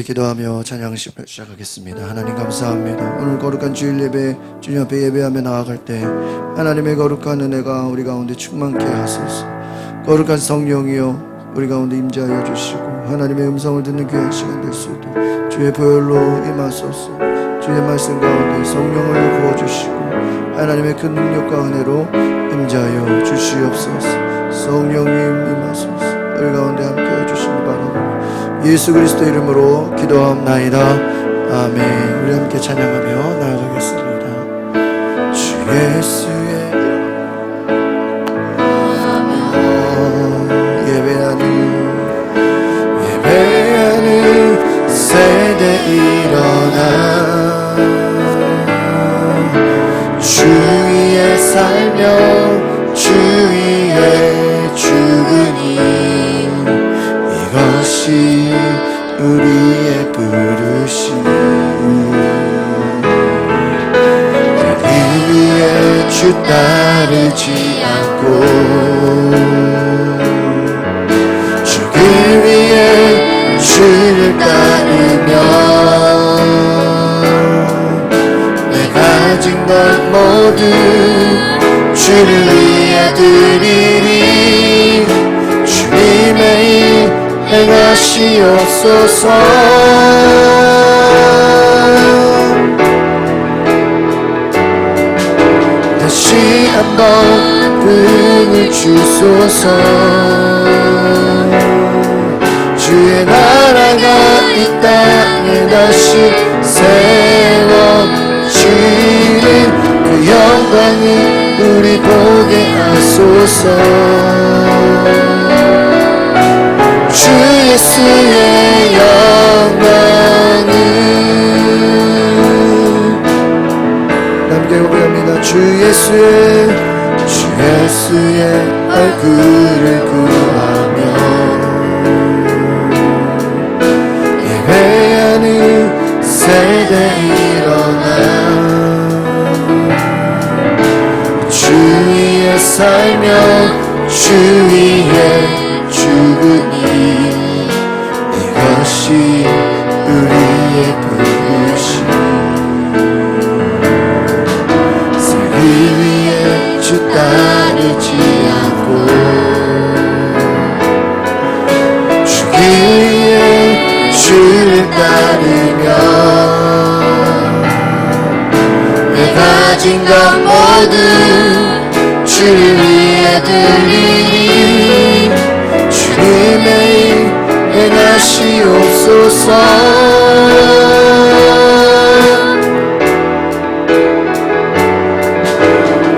기도하며 찬양식을 시작하겠습니다. 하나님 감사합니다. 오늘 거룩한 주일 예배 주님 앞에 예배하며 나아갈 때 하나님의 거룩한 은혜가 우리 가운데 충만케 하소서. 거룩한 성령이여 우리 가운데 임재하여 주시고 하나님의 음성을 듣는 귀한 시간 될 수 있도록 주의 보혈로 임하소서. 주의 말씀 가운데 성령을 부어주시고 하나님의 큰 능력과 은혜로 임재하여 주시옵소서. 성령님 임하소서. 우리 가운데 함께해 주시기 바랍니다. 예수 그리스도 이름으로 기도하옵나이다. 아멘. 우리 함께 찬양하며 나아가겠습니다. 주 예수의 예배하는 세대 일어나 주 위에 살며 주 위에 죽으니 이것이 우리의 부르심. 그 위에 주 따르지 않고 죽기 위해 주를 따르며 내 가진 것 모두 주를 위해 드리리. 주님의 일 행하시옵소서. 다시 한번 부흥을 주소서. 주의 나라가 이 땅에 다시 세워지는 그 영광을 우리 보게 하소서. 주 예수의 영광을 함께 고백합니다. 주 예수의 얼굴을 구하며 예배하는 세대 일어나 주 위에 살며 주 위에 죽으니 이것이 우리의 부르심. 살기 위해 주 따르지 않고 죽기 위해 주를 따르며 내 가진 것 모두 주를 위해 드리리. 주님의 일 행하시옵소서.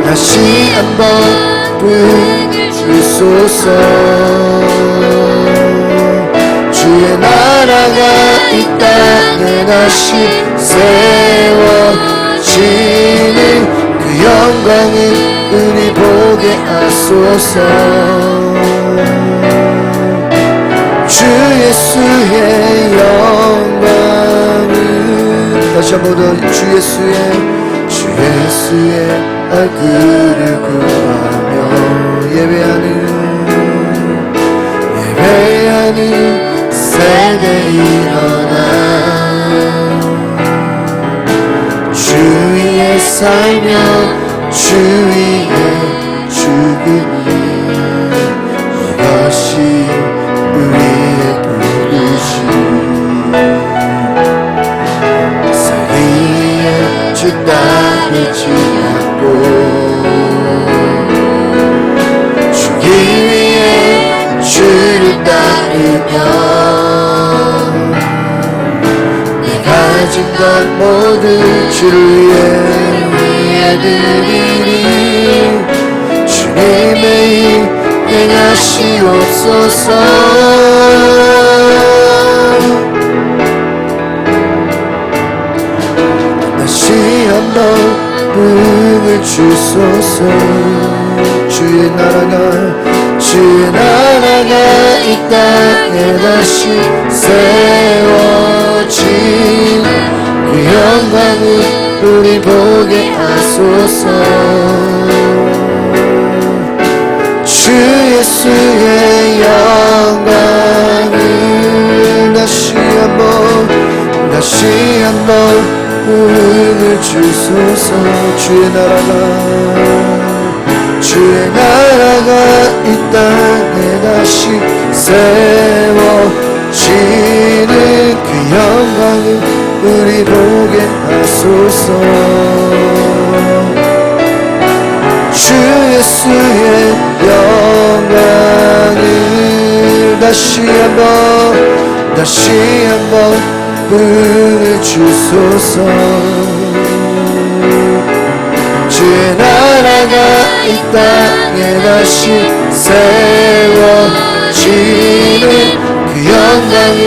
다시 한번 부흥을 주소서. 주의 나라가 이 땅에 다시 세워지는 그 영광을 우리 보게 하소서. 주 예수의 영광을 다시 한 번 더. 주 예수의 얼굴을 구하며 예배하는 세대 일어나 주 위에 살며 주 위에 죽으니 이것이 우리의 부르심. 살기 위해 주 따르지 않고 죽기 위해 주를 따르며 내 가진 것 모두 주를 위해 드리리. 주님의 일 행하시옵소서. 다시 한번 부흥을 주소서. 주의 나라가 이 땅에 다시 세워진 그 영광을 우리 보게 하소서. 주 예수의 영광을 다시 한번 다시 한번 부흥을 주소서. 주의 나라가 이 땅에 다시 세워지는 그 영광을 우리 보게 하소서. 주 예수의 영광을 다시 한번 부흥을 주소서. 주의 나라가 이 땅에 다시 세워지는 그 영광을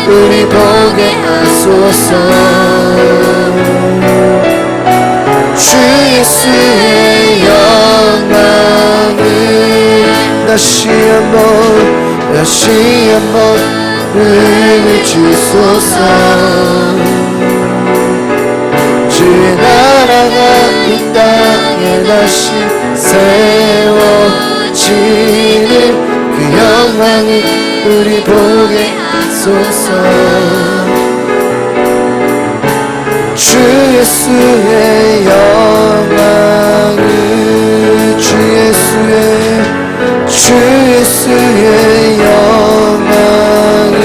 우리 보게 하소서. 주 예수의 영광을 다시 한번 부흥을 주소서. 주의 나라가 이 땅에 다시 세워지는 그 영광을 우리 보게 하소서. 주 예수의 영광을 주 예수의 영광을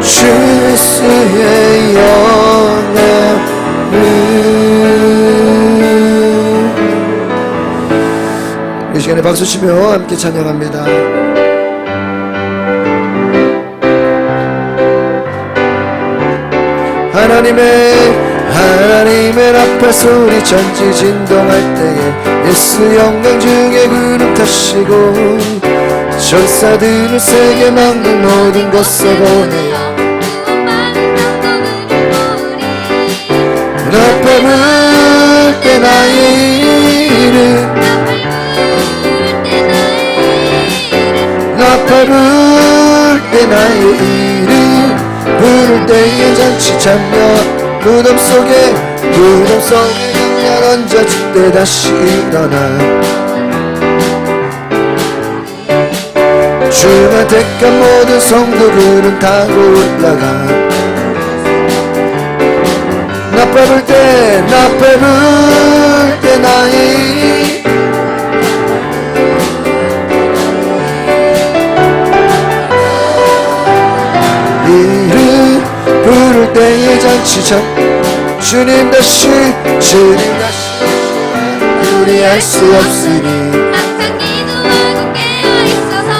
주 예수의 영광을 이 시간에 박수치며 함께 찬양합니다. 하나님의 앞에서 우리 전지진동할 때에 예수 영광 중에 구름 타시고 전사들을 세계 만국 모든 곳에 보내어 그 앞에 부를 때 나의 이름 그 앞에 부를 때 나의 이름 부를 때에 잔치 참여 무덤 속에 그냥 얹어질 때 다시 일어나 주가 택한 모든 성도들은 타고 올라가 나 밟을 때 나의 이름 부를 때에 잔치 참 주님 다시 우리 알 수 없으니 항상 기도하고 깨어있어서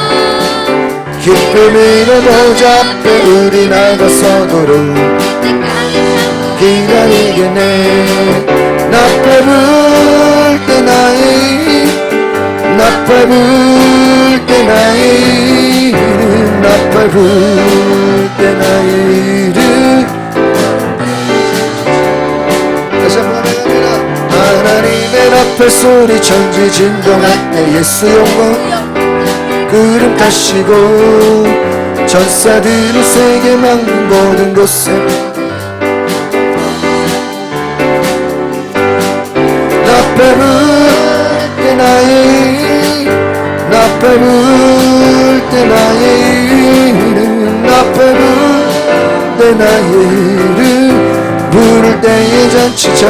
기쁨으로 보좌 앞에 우리 나가서도록 그때까지 참고 기다리겠네. 나 밟을 때 나의 이름 나 밟을 때 나의 이름 다시 한번 나갑니다. 하나님의 앞에서 우리 전지진동할 때 예수 영광 구름 타시고 전사들을 세계 만국 모든 곳에 나 밟을 때 나의 이름 나 밟을 때 나의 이름 부를 때에 잔치 참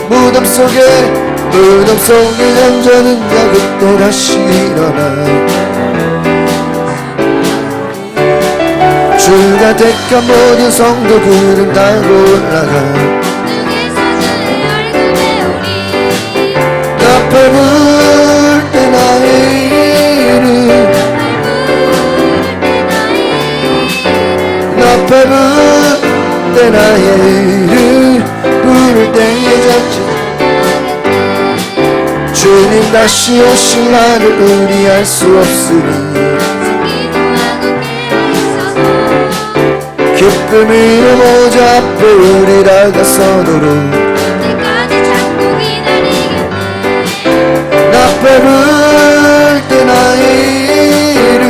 무덤 속에 잠자는 자 그때 다시 일어나 주가 택한 모든 성도 구름 타고 올라가 나 밟을 때 나의 이름 나 밟을 때 나의 이름 부를 때에 잡지 주님 다시 오실 날을 우리 알 수 없으니 기쁨으로 모자 앞에 우리 나가서도록 그때까지 참고 기다리겠네. 나 밟을 때 나의 이름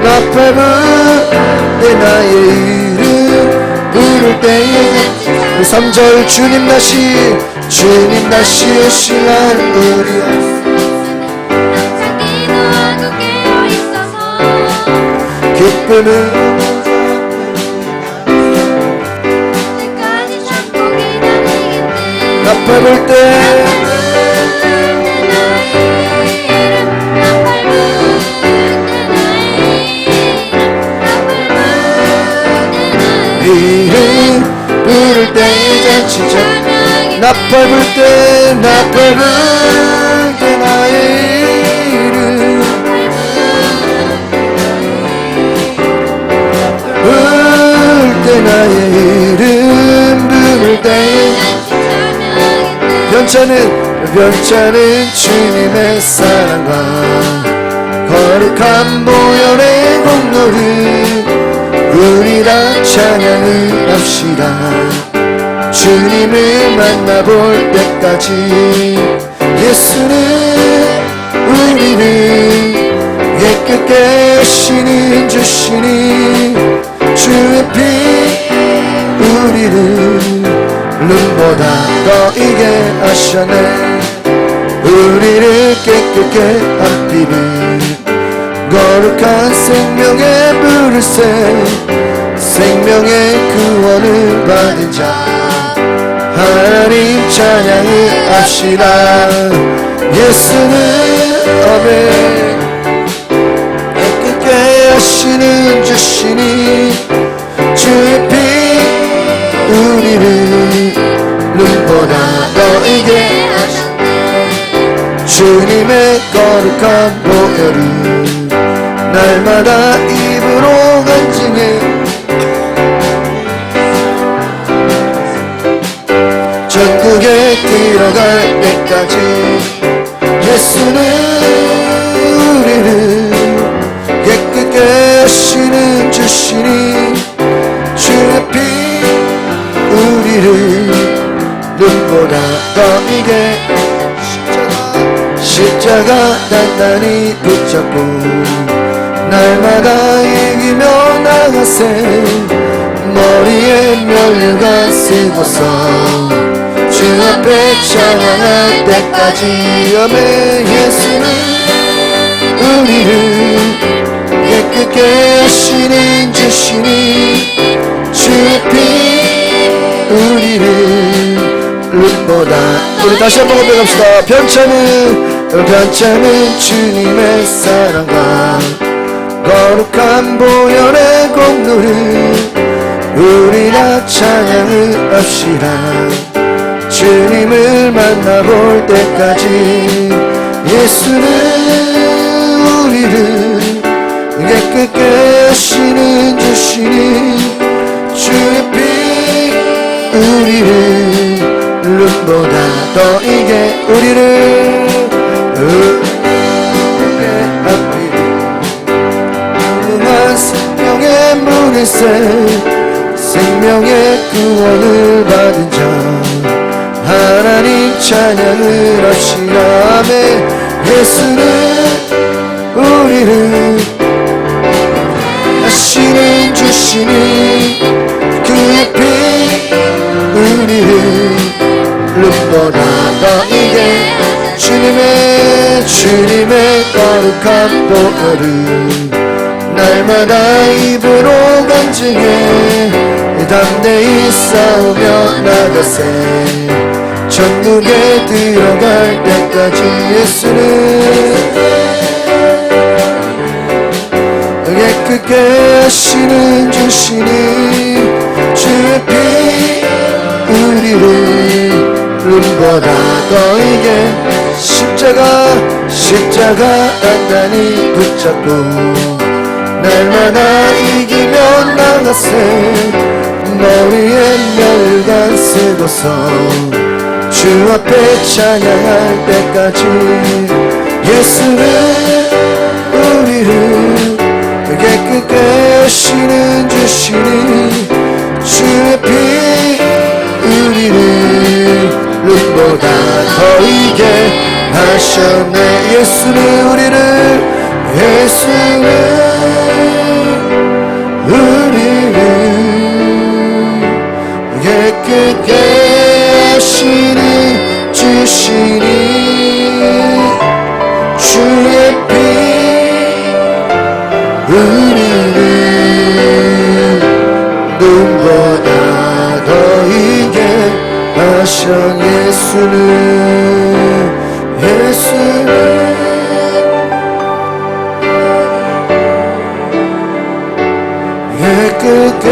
나 밟을 때 나의 이름 부를 때에 3절 주님 다시 오실 날 우리 항상 기도하고 깨어있어서 기쁨을 그때까지 참고 기다리겠네. 나팔 불 때 이름 부를 때 잔치 나팔 불 때 나팔 불 때 나의 이름 부를 때 나의 이름 부를 때 변찮은 주님의 사랑과 거룩한 보혈의 공로를 우리 다 찬양을 합시다. 주님을 만나볼 때까지 예수는 우리를 깨끗게 하시는 주시니 주의 피 우리를 눈보다 더 이게 하셨네. 우리를 깨끗게 한 피를 거룩한 생명의 불을 새 생명의 구원을 받은 자 하나님 찬양을 합시다. 예수는 아멘 깨끗게 하시는 주시니 주의 피 우리를 눈보다 더 이게 하셨네. 주님의 거룩한 보혈을 날마다 입으로 간증해 천국에 들어갈 때까지 예수는 우리를 깨끗게 하시는 주시니 주의 피 우리를 눈보다 더 이게 십자가 단단히 붙잡고 날마다 이기며 나가세 머리에 면류관 쓰고서 주 앞에 찬양할 때까지 아멘. 예수는 우리를 깨끗게 하시는 주시니 주의 피 우리를 눈보다 우리 다시 한번 고백합시다. 변찮은 주님의 사랑과 거룩한 보혈의 공로를 우리 다 찬양을 합시다. 주님을 만나볼 때까지 예수는 우리를 깨끗게 하시는 주시니 주의 피 우리를 눈보다 더 이게 우리를 생명의 문을 새 생명의 구원을 받은 자 하나님 찬양을 합시다. 아멘. 예수는 우리를 하시는 주시니 그의 피 우리를 눈보다 더 이게 주님의 거룩한 보혈을 날마다 입으로 간증해 담대히 싸우며 나가세 천국에 들어갈 때까지 예수는 깨끗게 하시는 주시니 주의 피 우리를 눈보다 더 이게 십자가 단단히 붙잡고 날마다 이기며 나가세 머리에 멸관 쓰고서 주 앞에 찬양할 때까지 예수는 우리를 깨끗게 하시는 주시니 주의 피 우리를 눈보다 더 이게 하셨네. 예수는 우리를 깨끗게 하시는 주시니 주의 피 우리를 하신 예수는 애꿎게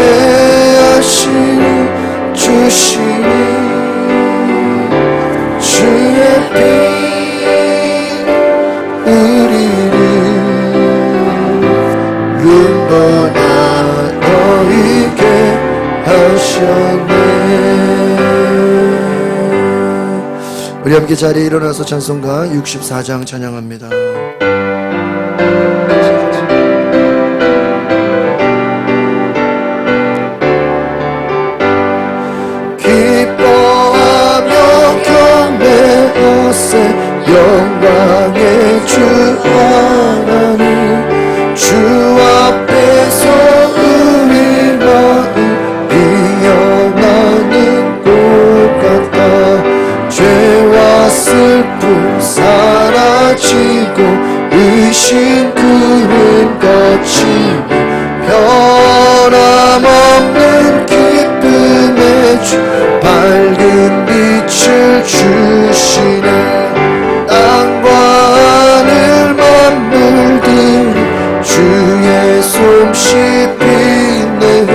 하시는 주시는 주의 피 우리를 눈보다 너희게 하셨네. 우리 함께 자리에 일어나서 찬송가 64장 찬양합니다. 기뻐하며 경배하세 영광의 주 하나님 주 앞에서 우리 마음 피어나는 꽃 같다 죄와 슬픔 사라지고 의심 구름 거치며 변함없는 기쁨의 주 밝은 빛을 주시네 땅과 하늘 만물들이 주의 솜씨 빛내고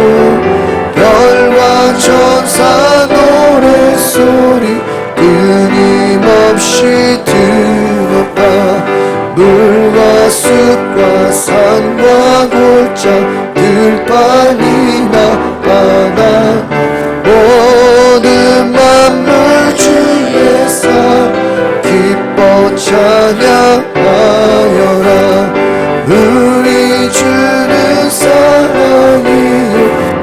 별과 천사 노래소리 끊임없이 들었다 물과 숲과 산과 골짜 들판이나 바다 모든 만물 주의 사 기뻐 찬양하여라 우리 주는 사랑이요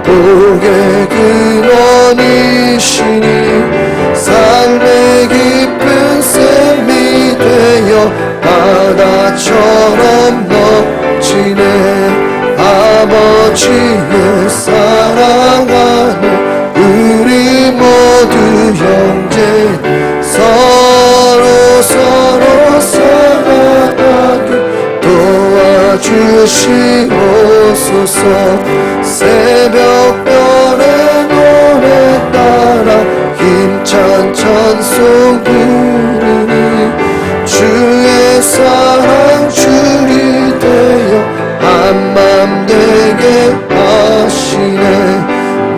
복의 근원이시니 삶의 깊은 샘이 되어 바다처럼 넘치네 아버지의 사랑하는 우리 모두 형제 서로 사랑하게 도와주시옵소서 새벽별의 노래 따라 힘찬 찬송 부르니 주의 사랑 줄이 되어 한맘 되게 하시네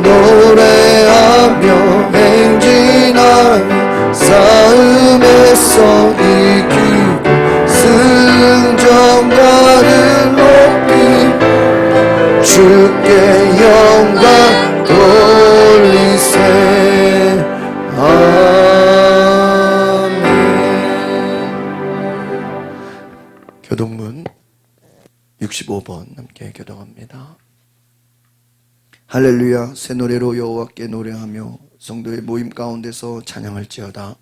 노래하며 행진하며 싸움에서 이기고 승전가를 높이 주께 영광 돌리세 아멘. 교동문 65번 함께 교동합니다. 할렐루야 새 노래로 여호와께 노래하며 성도의 모임 가운데서 찬양할지어다.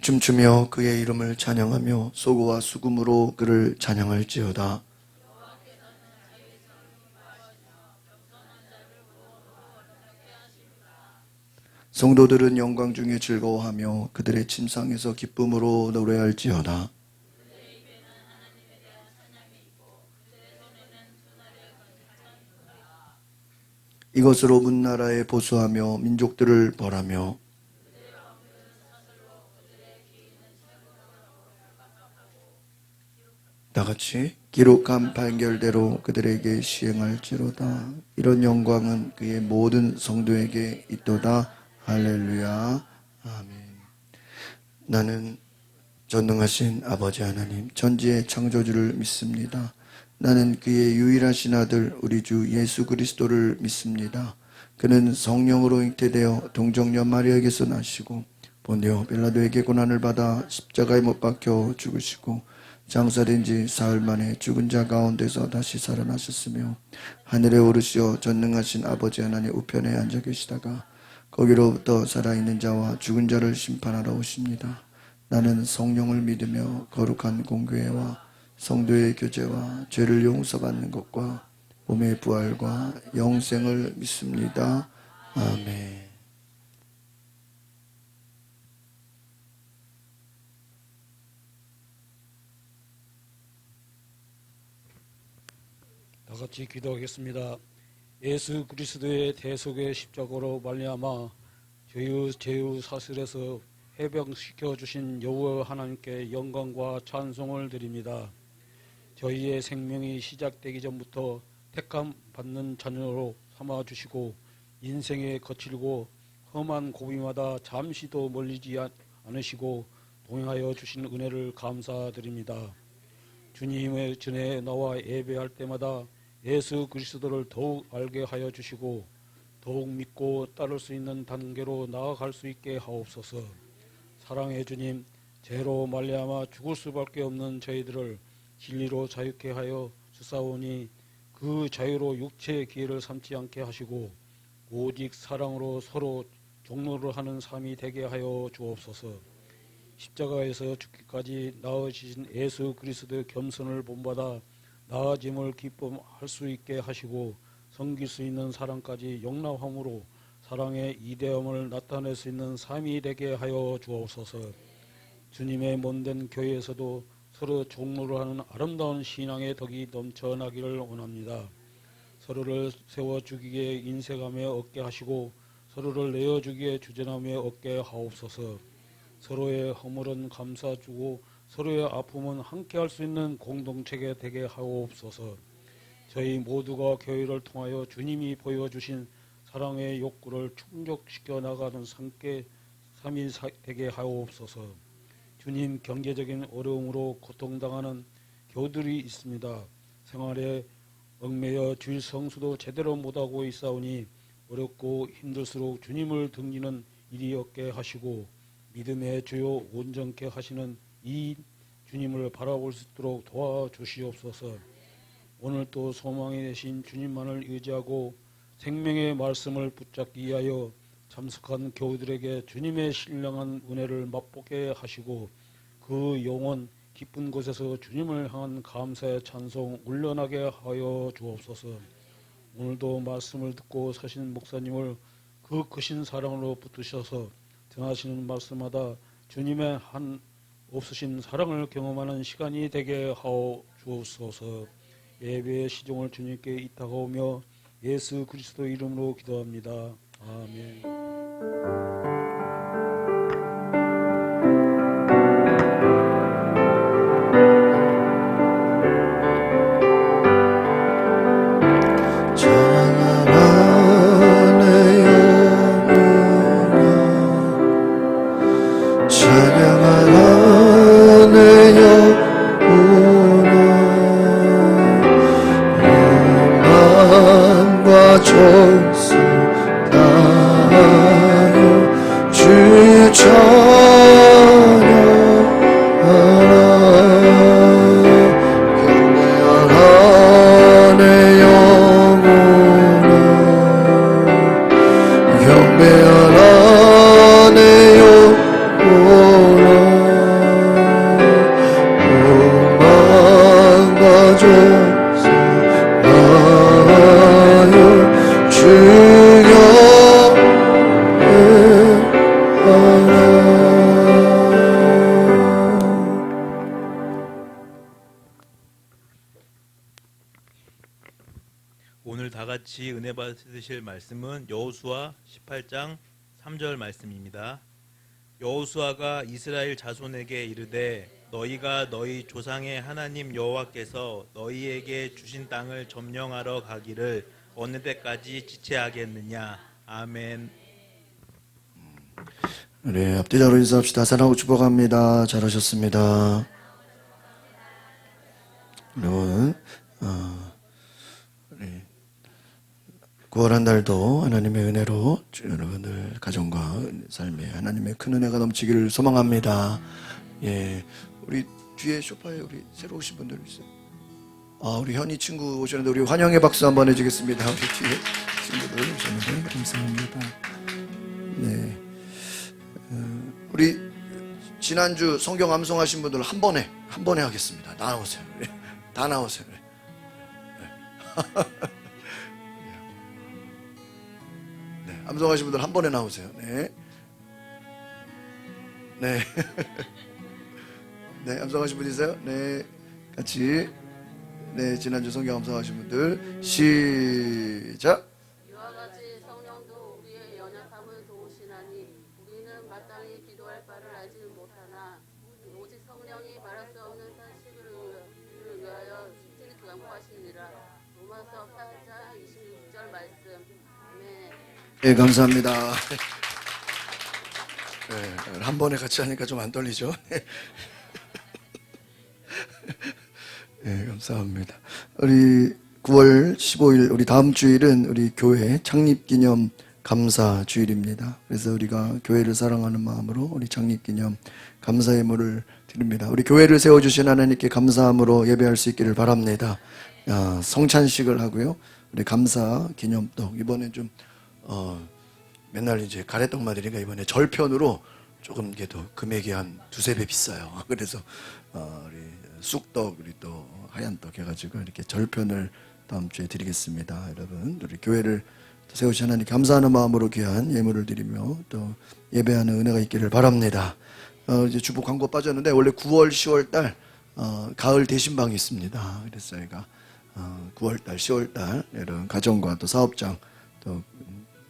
춤추며 그의 이름을 찬양하며 소고와 수금으로 그를 찬양할지어다. 성도들은 영광 중에 즐거워하며 그들의 침상에서 기쁨으로 노래할지어다. 이것으로 문나라에 보수하며 민족들을 벌하며 다같이 기록한 판결대로 그들에게 시행할지로다. 이런 영광은 그의 모든 성도에게 있도다. 할렐루야. 아멘. 나는 전능하신 아버지 하나님 전지의 창조주를 믿습니다. 나는 그의 유일하신 아들 우리 주 예수 그리스도를 믿습니다. 그는 성령으로 잉태되어 동정녀 마리아에게서 나시고 본디오 빌라도에게 고난을 받아 십자가에 못 박혀 죽으시고 장사된 지 사흘 만에 죽은 자 가운데서 다시 살아나셨으며 하늘에 오르시어 전능하신 아버지 하나님 우편에 앉아 계시다가 거기로부터 살아있는 자와 죽은 자를 심판하러 오십니다. 나는 성령을 믿으며 거룩한 공교회와 성도의 교제와 죄를 용서받는 것과 몸의 부활과 영생을 믿습니다. 아멘. 같이 기도하겠습니다. 예수 그리스도의 대속의 십자가로 말미암아 죄의 제의 사슬에서 해병시켜 주신 여호와 하나님께 영광과 찬송을 드립니다. 저희의 생명이 시작되기 전부터 택함 받는 자녀로 삼아 주시고 인생의 거칠고 험한 고비마다 잠시도 멀리지 않으시고 동행하여 주신 은혜를 감사드립니다. 주님의 전에 나와 예배할 때마다 예수 그리스도를 더욱 알게 하여 주시고 더욱 믿고 따를 수 있는 단계로 나아갈 수 있게 하옵소서. 사랑의 주님, 죄로 말미암아 죽을 수밖에 없는 저희들을 진리로 자유케 하여 주사오니 그 자유로 육체의 기회를 삼지 않게 하시고 오직 사랑으로 서로 종로를 하는 삶이 되게 하여 주옵소서. 십자가에서 죽기까지 나아지신 예수 그리스도의 겸손을 본받아 나아짐을 기쁨할 수 있게 하시고 섬길 수 있는 사랑까지 용납함으로 사랑의 이대함을 나타낼 수 있는 삶이 되게 하여 주옵소서. 주님의 몸된 교회에서도 서로 종로를 하는 아름다운 신앙의 덕이 넘쳐나기를 원합니다. 서로를 세워주기에 인색함에 얻게 하시고 서로를 내어주기에 주전함에 얻게 하옵소서. 서로의 허물은 감싸주고 서로의 아픔은 함께할 수 있는 공동체가 되게 하옵소서. 저희 모두가 교회를 통하여 주님이 보여주신 사랑의 욕구를 충족시켜 나가는 삶이 되게 하옵소서. 주님, 경제적인 어려움으로 고통당하는 교우들이 있습니다. 생활에 얽매여 주일 성수도 제대로 못하고 있사오니 어렵고 힘들수록 주님을 등지는 일이 없게 하시고 믿음의 주요 온전케 하시는 이 주님을 바라볼 수 있도록 도와주시옵소서. 오늘 또 소망이 되신 주님만을 의지하고 생명의 말씀을 붙잡기 위하여 참석한 교우들에게 주님의 신령한 은혜를 맛보게 하시고 그 영혼 기쁜 곳에서 주님을 향한 감사의 찬송 울려나게 하여 주옵소서. 오늘도 말씀을 듣고 서신 목사님을 그 크신 사랑으로 붙드셔서 전하시는 말씀마다 주님의 한 없으신 사랑을 경험하는 시간이 되게 하여 주옵소서. 예배의 시종을 주님께 이탁하오며 예수 그리스도 이름으로 기도합니다. 아멘. 오늘 다 같이 은혜 받으실 말씀은 여호수아 18장 3절 말씀입니다. 여호수아가 이스라엘 자손에게 이르되 너희가 너희 조상의 하나님 여호와께서 너희에게 주신 땅을 점령하러 가기를 어느 때까지 지체하겠느냐. 아멘. 네, 앞뒤자로 인사합시다. 사랑하고 축복합니다. 잘하셨습니다. 여러분, 우리 9월 한 달도 하나님의 은혜로 여러분들 가정과 삶에 하나님의 큰 은혜가 넘치기를 소망합니다. 예, 우리 뒤에 소파에 우리 새로 오신 분들 있어요. 우리 현희 친구 오셨는데 우리 환영의 박수 한번 해주겠습니다. 우리 뒤에 친구들 오셨는데 감사합니다. 네, 우리 지난주 성경 암송하신 분들 한 번에 하겠습니다. 나오세요. 다 나오세요. 네, 암송하신 분들 한 번에 나오세요. 네, 네, 네, 암송하신 분 있어요? 네, 같이. 네, 지난주 성경 감상하신 분들 시작. 이와 같이 성령도 우리의 연약함을 도우시나니 우리는 마땅히 기도할 바를 알지 못하나 오직 성령이 말할 수 없는 탄식을 위하여 심히 간구하시니라. 로마서 8장 26절 말씀. 아멘. 네, 감사합니다. 네, 한 번에 같이 하니까 좀 안 떨리죠? 네, 감사합니다. 우리 9월 15일 우리 다음 주일은 우리 교회 창립기념 감사 주일입니다. 그래서 우리가 교회를 사랑하는 마음으로 우리 창립기념 감사 예물을 드립니다. 우리 교회를 세워주신 하나님께 감사함으로 예배할 수 있기를 바랍니다. 성찬식을 하고요. 우리 감사 기념떡 이번에 좀 맨날 이제 가래떡만 드리니까 이번에 절편으로 조금 이게 더 금액이 한 두세 배 비싸요. 그래서 우리 쑥떡 우리 또 하얀떡 해가지고 이렇게 절편을 다음 주에 드리겠습니다. 여러분 우리 교회를 세우신 하나님 감사하는 마음으로 귀한 예물을 드리며 또 예배하는 은혜가 있기를 바랍니다. 이제 주보 광고 빠졌는데 원래 9월 10월 달 가을 대신방이 있습니다. 그래서 저희가 9월 달 10월 달 이런 가정과 또 사업장 또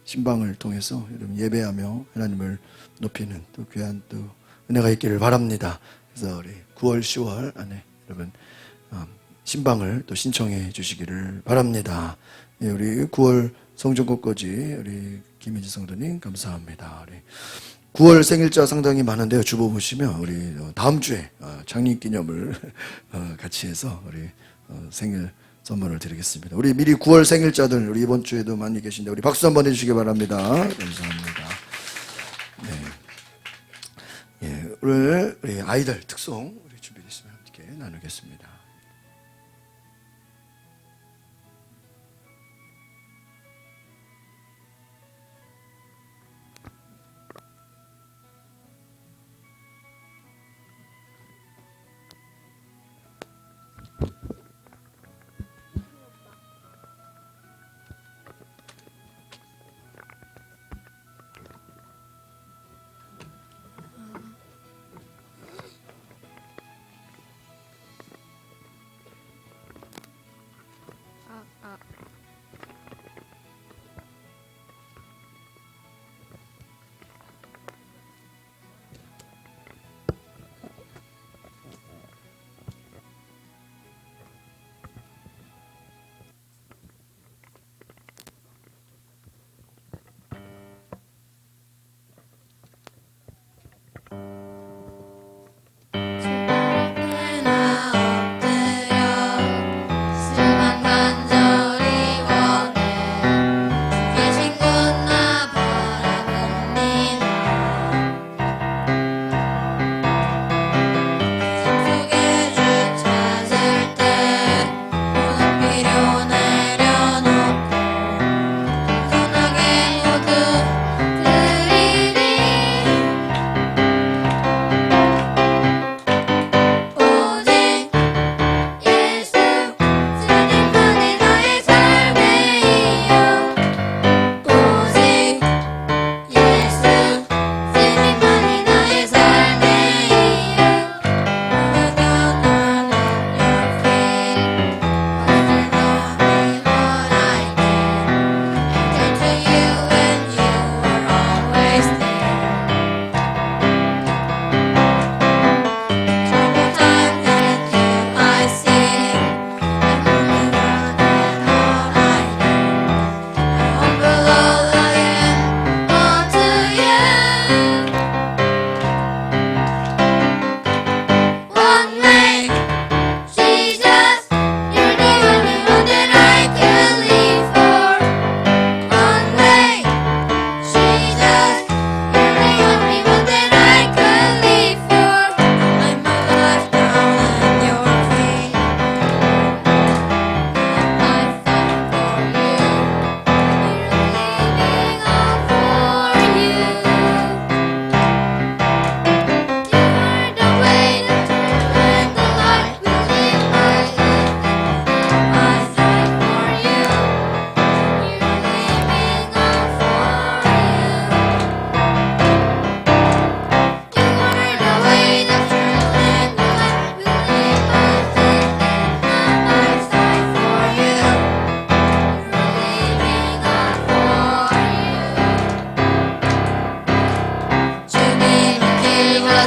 신방을 통해서 여러분 예배하며 하나님을 높이는 또 귀한 또 은혜가 있기를 바랍니다. 그래서 우리 9월 10월 안에 여러분 신방을 또 신청해 주시기를 바랍니다. 예, 우리 9월 성전꽃꽂이 우리 김혜지 성도님 감사합니다. 우리 9월 생일자 상당히 많은데요. 주보 보시면 우리 다음 주에 창립기념을 같이 해서 우리 생일 선물을 드리겠습니다. 우리 미리 9월 생일자들 우리 이번 주에도 많이 계신데 우리 박수 한번 해주시기 바랍니다. 감사합니다. 네. 예, 오늘 우리 아이들 특송 우리 준비됐으면 함께 나누겠습니다.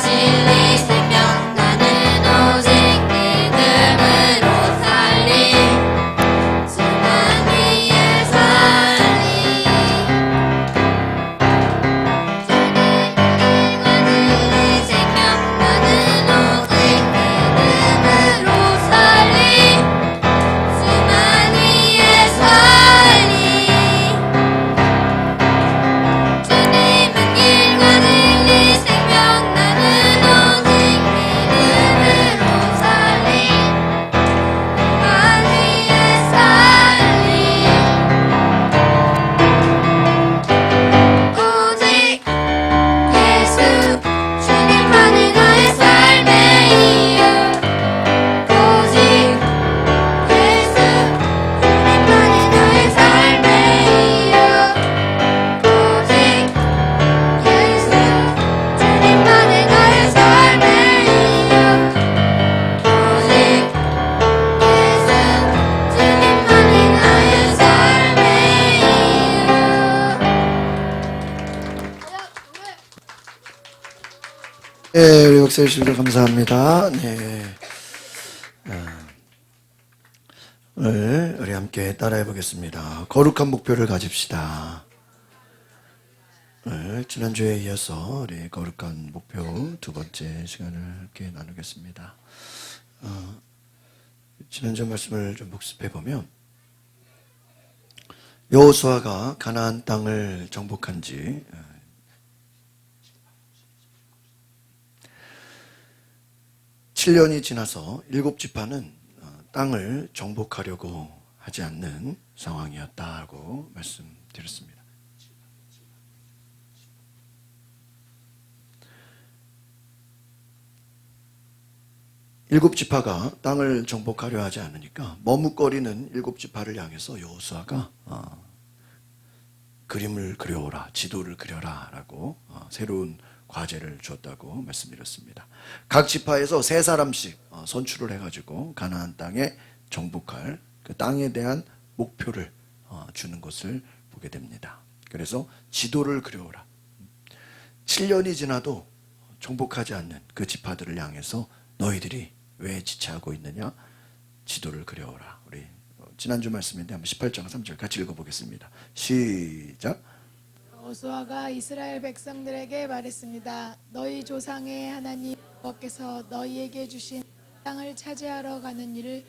진리 생명 나는 오직 믿음으로 살리 수만 위에 살리 진리 생명 나는 오직 믿음으로 살리 수만 위에 살리 주님은 길과 진리 생명 나는 오직 믿음으로 살리 수만 위에 살리 오직 예수 주님만이 나의 삶의 이유 오직 예수 주님만이 나의 삶의 이유 오직 예수 주님만이 나의 삶의 이유 오직 예수 주님만이 나의 삶의 이유 네, 우리 역사의 주님 감사합니다. 네. 오늘 우리 함께 따라해 보겠습니다. 거룩한 목표를 가집시다. 네, 지난주에 이어서 우리 거룩한 목표 두 번째 시간을 함께 나누겠습니다. 지난주 말씀을 좀 복습해 보면 여호수아가 가나안 땅을 정복한 지 7년이 지나서 7지파는 땅을 정복하려고 하지 않는 상황이었다고 말씀드렸습니다. 일곱 지파가 땅을 정복하려 하지 않으니까 머뭇거리는 7지파를 향해서 여호수아가 그림을 그려오라, 지도를 그려라 라고 새로운 과제를 줬다고 말씀드렸습니다. 각 지파에서 3사람씩 선출을 해가지고 가나안 땅에 정복할 그 땅에 대한 목표를 주는 것을 보게 됩니다. 그래서 지도를 그려오라. 7년이 지나도 정복하지 않는 그 지파들을 향해서 너희들이 왜 지체하고 있느냐? 지도를 그려오라. 우리 지난주 말씀인데 한번 18장 3절 같이 읽어보겠습니다. 시작. 여호수아가 이스라엘 백성들에게 말했습니다. 너희 조상의 하나님 여호와께서 너희에게 주신 땅을 차지하러 가는 일을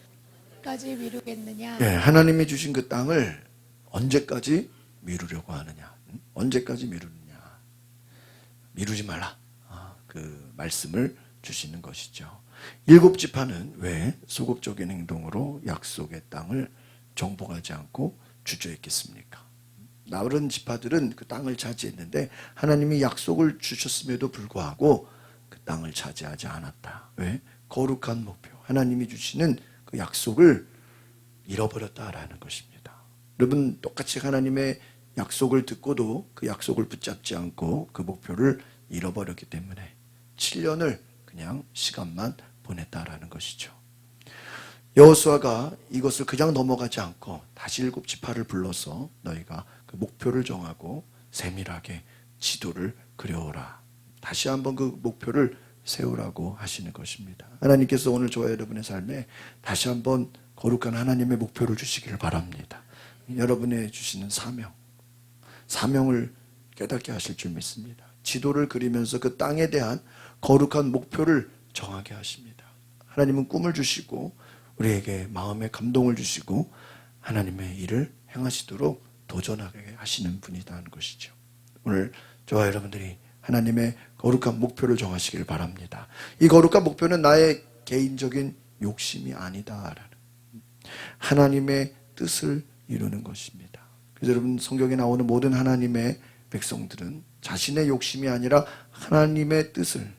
언제까지 미루겠느냐? 네, 하나님이 주신 그 땅을 언제까지 미루려고 하느냐? 언제까지 미루느냐? 미루지 말라. 그 말씀을 주시는 것이죠. 7지파는 왜 소극적인 행동으로 약속의 땅을 정복하지 않고 주저했겠습니까? 다른 지파들은 그 땅을 차지했는데 하나님이 약속을 주셨음에도 불구하고 그 땅을 차지하지 않았다. 왜? 거룩한 목표, 하나님이 주시는 그 약속을 잃어버렸다라는 것입니다. 여러분, 똑같이 하나님의 약속을 듣고도 그 약속을 붙잡지 않고 그 목표를 잃어버렸기 때문에 7년을 그냥 시간만 보냈다라는 것이죠. 여호수아가 이것을 그냥 넘어가지 않고 다시 7지파를 불러서 너희가 그 목표를 정하고 세밀하게 지도를 그려오라. 다시 한번 그 목표를 세우라고 하시는 것입니다. 하나님께서 오늘 저와 여러분의 삶에 다시 한번 거룩한 하나님의 목표를 주시기를 바랍니다. 여러분의 주시는 사명을 깨닫게 하실 줄 믿습니다. 지도를 그리면서 그 땅에 대한 거룩한 목표를 정하게 하십니다. 하나님은 꿈을 주시고 우리에게 마음의 감동을 주시고 하나님의 일을 행하시도록 도전하게 하시는 분이라는 것이죠. 오늘 저와 여러분들이 하나님의 거룩한 목표를 정하시길 바랍니다. 이 거룩한 목표는 나의 개인적인 욕심이 아니다. 하나님의 뜻을 이루는 것입니다. 그래서 여러분, 성경에 나오는 모든 하나님의 백성들은 자신의 욕심이 아니라 하나님의 뜻을,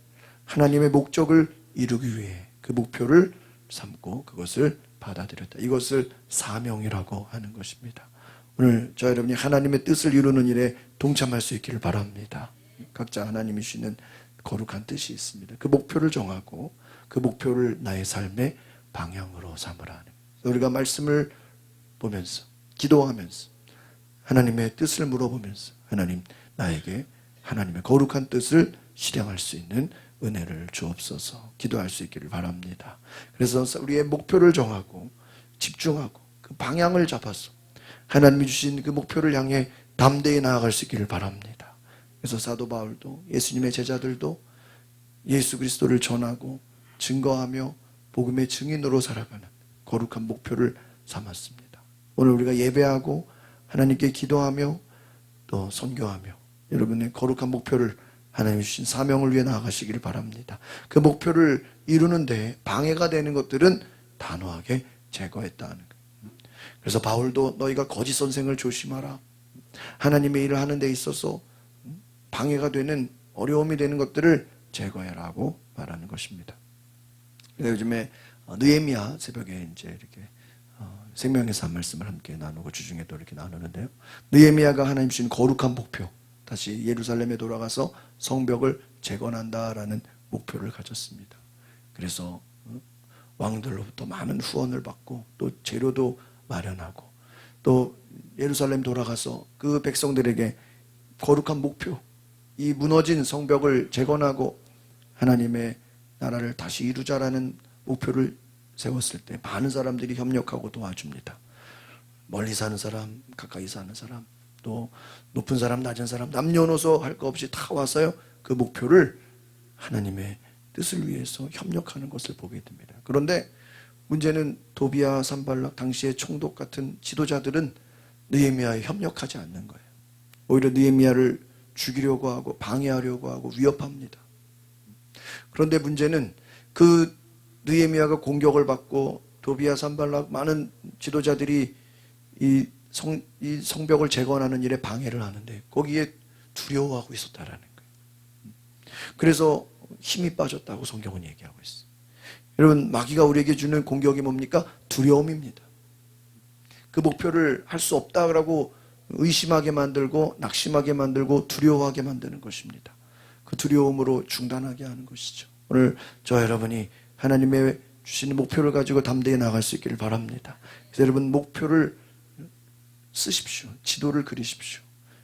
하나님의 목적을 이루기 위해 그 목표를 삼고 그것을 받아들였다. 이것을 사명이라고 하는 것입니다. 오늘 저 여러분이 하나님의 뜻을 이루는 일에 동참할 수 있기를 바랍니다. 각자 하나님이 주시는 거룩한 뜻이 있습니다. 그 목표를 정하고 그 목표를 나의 삶의 방향으로 삼으라. 우리가 말씀을 보면서 기도하면서 하나님의 뜻을 물어보면서 하나님, 나에게 하나님의 거룩한 뜻을 실행할 수 있는 은혜를 주옵소서. 기도할 수 있기를 바랍니다. 그래서 우리의 목표를 정하고 집중하고 그 방향을 잡아서 하나님이 주신 그 목표를 향해 담대히 나아갈 수 있기를 바랍니다. 그래서 사도 바울도 예수님의 제자들도 예수 그리스도를 전하고 증거하며 복음의 증인으로 살아가는 거룩한 목표를 삼았습니다. 오늘 우리가 예배하고 하나님께 기도하며 또 선교하며 여러분의 거룩한 목표를 하나님 주신 사명을 위해 나아가시기를 바랍니다. 그 목표를 이루는데 방해가 되는 것들은 단호하게 제거했다는 거예요. 그래서 바울도 너희가 거짓 선생을 조심하라. 하나님의 일을 하는 데 있어서 방해가 되는 어려움이 되는 것들을 제거해라고 말하는 것입니다. 요즘에 느헤미야 새벽에 이제 이렇게 생명에서 한 말씀을 함께 나누고 주중에도 이렇게 나누는데요. 느헤미야가 하나님 주신 거룩한 목표, 다시 예루살렘에 돌아가서 성벽을 재건한다라는 목표를 가졌습니다. 그래서 왕들로부터 많은 후원을 받고 또 재료도 마련하고 또 예루살렘 돌아가서 그 백성들에게 거룩한 목표, 이 무너진 성벽을 재건하고 하나님의 나라를 다시 이루자라는 목표를 세웠을 때 많은 사람들이 협력하고 도와줍니다. 멀리 사는 사람, 가까이 사는 사람, 또 높은 사람, 낮은 사람, 남녀노소 할 거 없이 다 와서요 그 목표를 하나님의 뜻을 위해서 협력하는 것을 보게 됩니다. 그런데 문제는 도비야, 산발락, 당시의 총독 같은 지도자들은 느헤미야에 협력하지 않는 거예요. 오히려 느헤미야를 죽이려고 하고 방해하려고 하고 위협합니다. 그런데 문제는 그 느헤미야가 공격을 받고 도비야, 산발락 많은 지도자들이 이 성벽을 재건하는 일에 방해를 하는데 거기에 두려워하고 있었다라는 거예요. 그래서 힘이 빠졌다고 성경은 얘기하고 있어요. 여러분, 마귀가 우리에게 주는 공격이 뭡니까? 두려움입니다. 그 목표를 할 수 없다라고 의심하게 만들고 낙심하게 만들고 두려워하게 만드는 것입니다. 그 두려움으로 중단하게 하는 것이죠. 오늘 저 여러분이 하나님의 주시는 목표를 가지고 담대히 나갈 수 있기를 바랍니다. 그래서 여러분 목표를 쓰십시오. 지도를 그리십시오.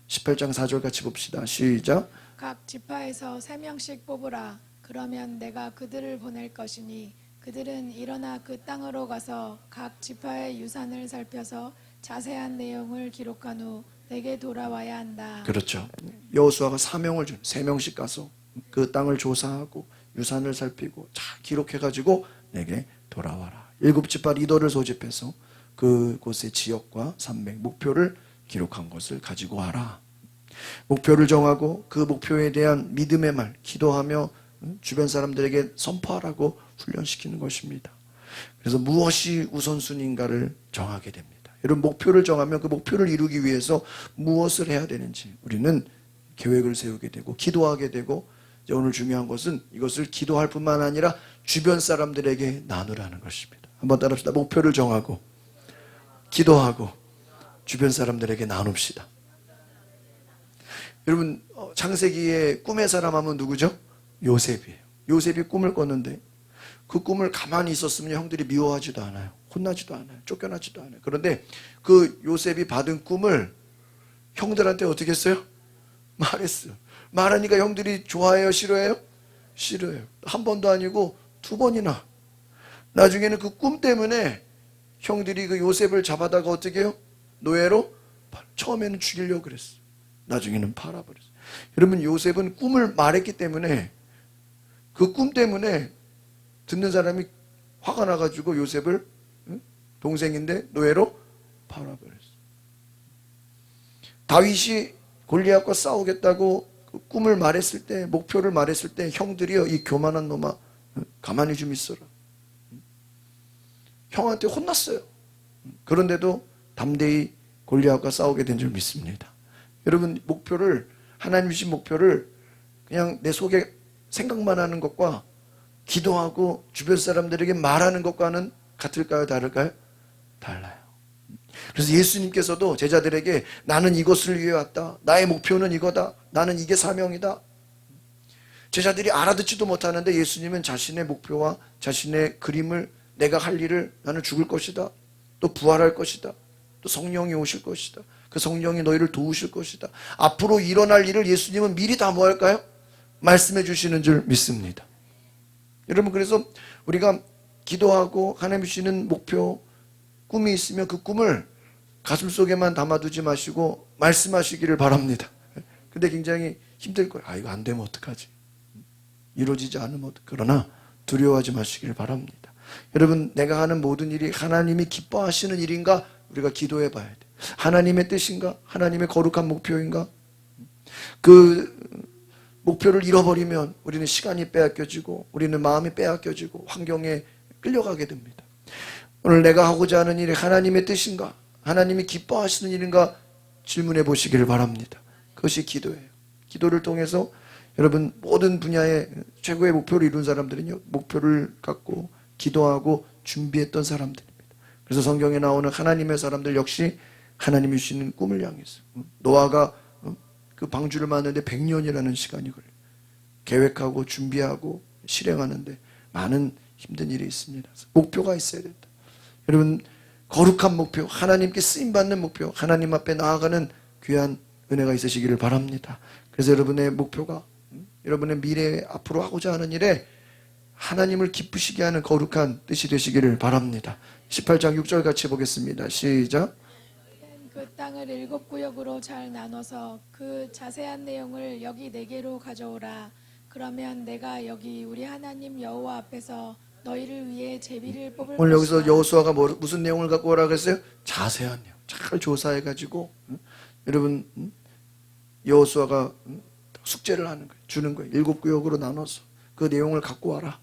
18장 4절 같이 봅시다. 시작. 각 지파에서 3명씩 뽑으라. 그러면 내가 그들을 보낼 것이니 그들은 일어나 그 땅으로 가서 각 지파의 유산을 살펴서 자세한 내용을 기록한 후 내게 돌아와야 한다. 그렇죠. 여호수아가 사명을 준 3명씩 가서 그 땅을 조사하고 유산을 살피고 잘 기록해가지고 내게 돌아와라. 7지파 리더를 소집해서 그곳의 지역과 산맥 목표를 기록한 것을 가지고 와라. 목표를 정하고 그 목표에 대한 믿음의 말 기도하며 주변 사람들에게 선포하라고 훈련시키는 것입니다. 그래서 무엇이 우선순위인가를 정하게 됩니다. 여러분 목표를 정하면 그 목표를 이루기 위해서 무엇을 해야 되는지 우리는 계획을 세우게 되고 기도하게 되고 이제 오늘 중요한 것은 이것을 기도할 뿐만 아니라 주변 사람들에게 나누라는 것입니다. 한번 따라합시다. 목표를 정하고 기도하고 주변 사람들에게 나눕시다. 여러분 창세기의 꿈의 사람 하면 누구죠? 요셉이에요. 요셉이 꿈을 꿨는데 그 꿈을 가만히 있었으면 형들이 미워하지도 않아요. 혼나지도 않아요. 쫓겨나지도 않아요. 그런데 그 요셉이 받은 꿈을 형들한테 어떻게 했어요? 말했어요. 말하니까 형들이 좋아해요? 싫어해요? 싫어해요. 한 번도 아니고 2번이나. 나중에는 그 꿈 때문에 형들이 그 요셉을 잡아다가 어떻게 해요? 노예로 처음에는 죽이려고 그랬어요. 나중에는 팔아버렸어요. 여러분 요셉은 꿈을 말했기 때문에 그 꿈 때문에 듣는 사람이 화가 나가지고 요셉을 동생인데 노예로 팔아버렸어요. 다윗이 골리앗과 싸우겠다고 그 꿈을 말했을 때 목표를 말했을 때 형들이요 이 교만한 놈아 가만히 좀 있어라. 형한테 혼났어요. 그런데도 담대히 골리앗과 싸우게 된 줄 믿습니다. 여러분 목표를 하나님 주신 목표를 그냥 내 속에 생각만 하는 것과 기도하고 주변 사람들에게 말하는 것과는 같을까요? 다를까요? 달라요. 그래서 예수님께서도 제자들에게 나는 이것을 위해 왔다. 나의 목표는 이거다. 나는 이게 사명이다. 제자들이 알아듣지도 못하는데 예수님은 자신의 목표와 자신의 그림을 내가 할 일을 나는 죽을 것이다. 또 부활할 것이다. 또 성령이 오실 것이다. 그 성령이 너희를 도우실 것이다. 앞으로 일어날 일을 예수님은 미리 다 뭐 할까요? 말씀해 주시는 줄 믿습니다. 여러분, 그래서 우리가 기도하고 하나님 주시는 목표, 꿈이 있으면 그 꿈을 가슴속에만 담아두지 마시고 말씀하시기를 바랍니다. 근데 굉장히 힘들 거예요. 아, 이거 안 되면 어떡하지? 이루어지지 않으면 그러나 두려워하지 마시기를 바랍니다. 여러분, 내가 하는 모든 일이 하나님이 기뻐하시는 일인가? 우리가 기도해 봐야 돼. 하나님의 뜻인가? 하나님의 거룩한 목표인가? 그 목표를 잃어버리면 우리는 시간이 빼앗겨지고 우리는 마음이 빼앗겨지고 환경에 끌려가게 됩니다. 오늘 내가 하고자 하는 일이 하나님의 뜻인가? 하나님이 기뻐하시는 일인가? 질문해 보시기를 바랍니다. 그것이 기도예요. 기도를 통해서 여러분, 모든 분야의 최고의 목표를 이룬 사람들은요, 목표를 갖고 기도하고 준비했던 사람들입니다. 그래서 성경에 나오는 하나님의 사람들 역시 하나님이 주시는 꿈을 향해서, 노아가 그 방주를 만드는데 100년이라는 시간이 걸려요. 계획하고 준비하고 실행하는데 많은 힘든 일이 있습니다. 목표가 있어야 된다. 여러분, 거룩한 목표, 하나님께 쓰임받는 목표, 하나님 앞에 나아가는 귀한 은혜가 있으시기를 바랍니다. 그래서 여러분의 목표가 여러분의 미래에 앞으로 하고자 하는 일에 하나님을 기쁘시게 하는 거룩한 뜻이 되시기를 바랍니다. 18장 6절 같이 보겠습니다. 시작. 그 땅을 7구역으로 잘 나눠서 그 자세한 내용을 여기 내게로 가져오라. 그러면 내가 여기 우리 하나님 여호와 앞에서 너희를 위해 제비를 뽑을 오늘 여기서 것이다. 여호수아가 무슨 내용을 갖고 오라 그랬어요? 자세한 내용. 잘 조사해가지고 여러분, 여호수아가 숙제를 하는 거예요. 주는 거예요. 7구역으로 나눠서 그 내용을 갖고 와라.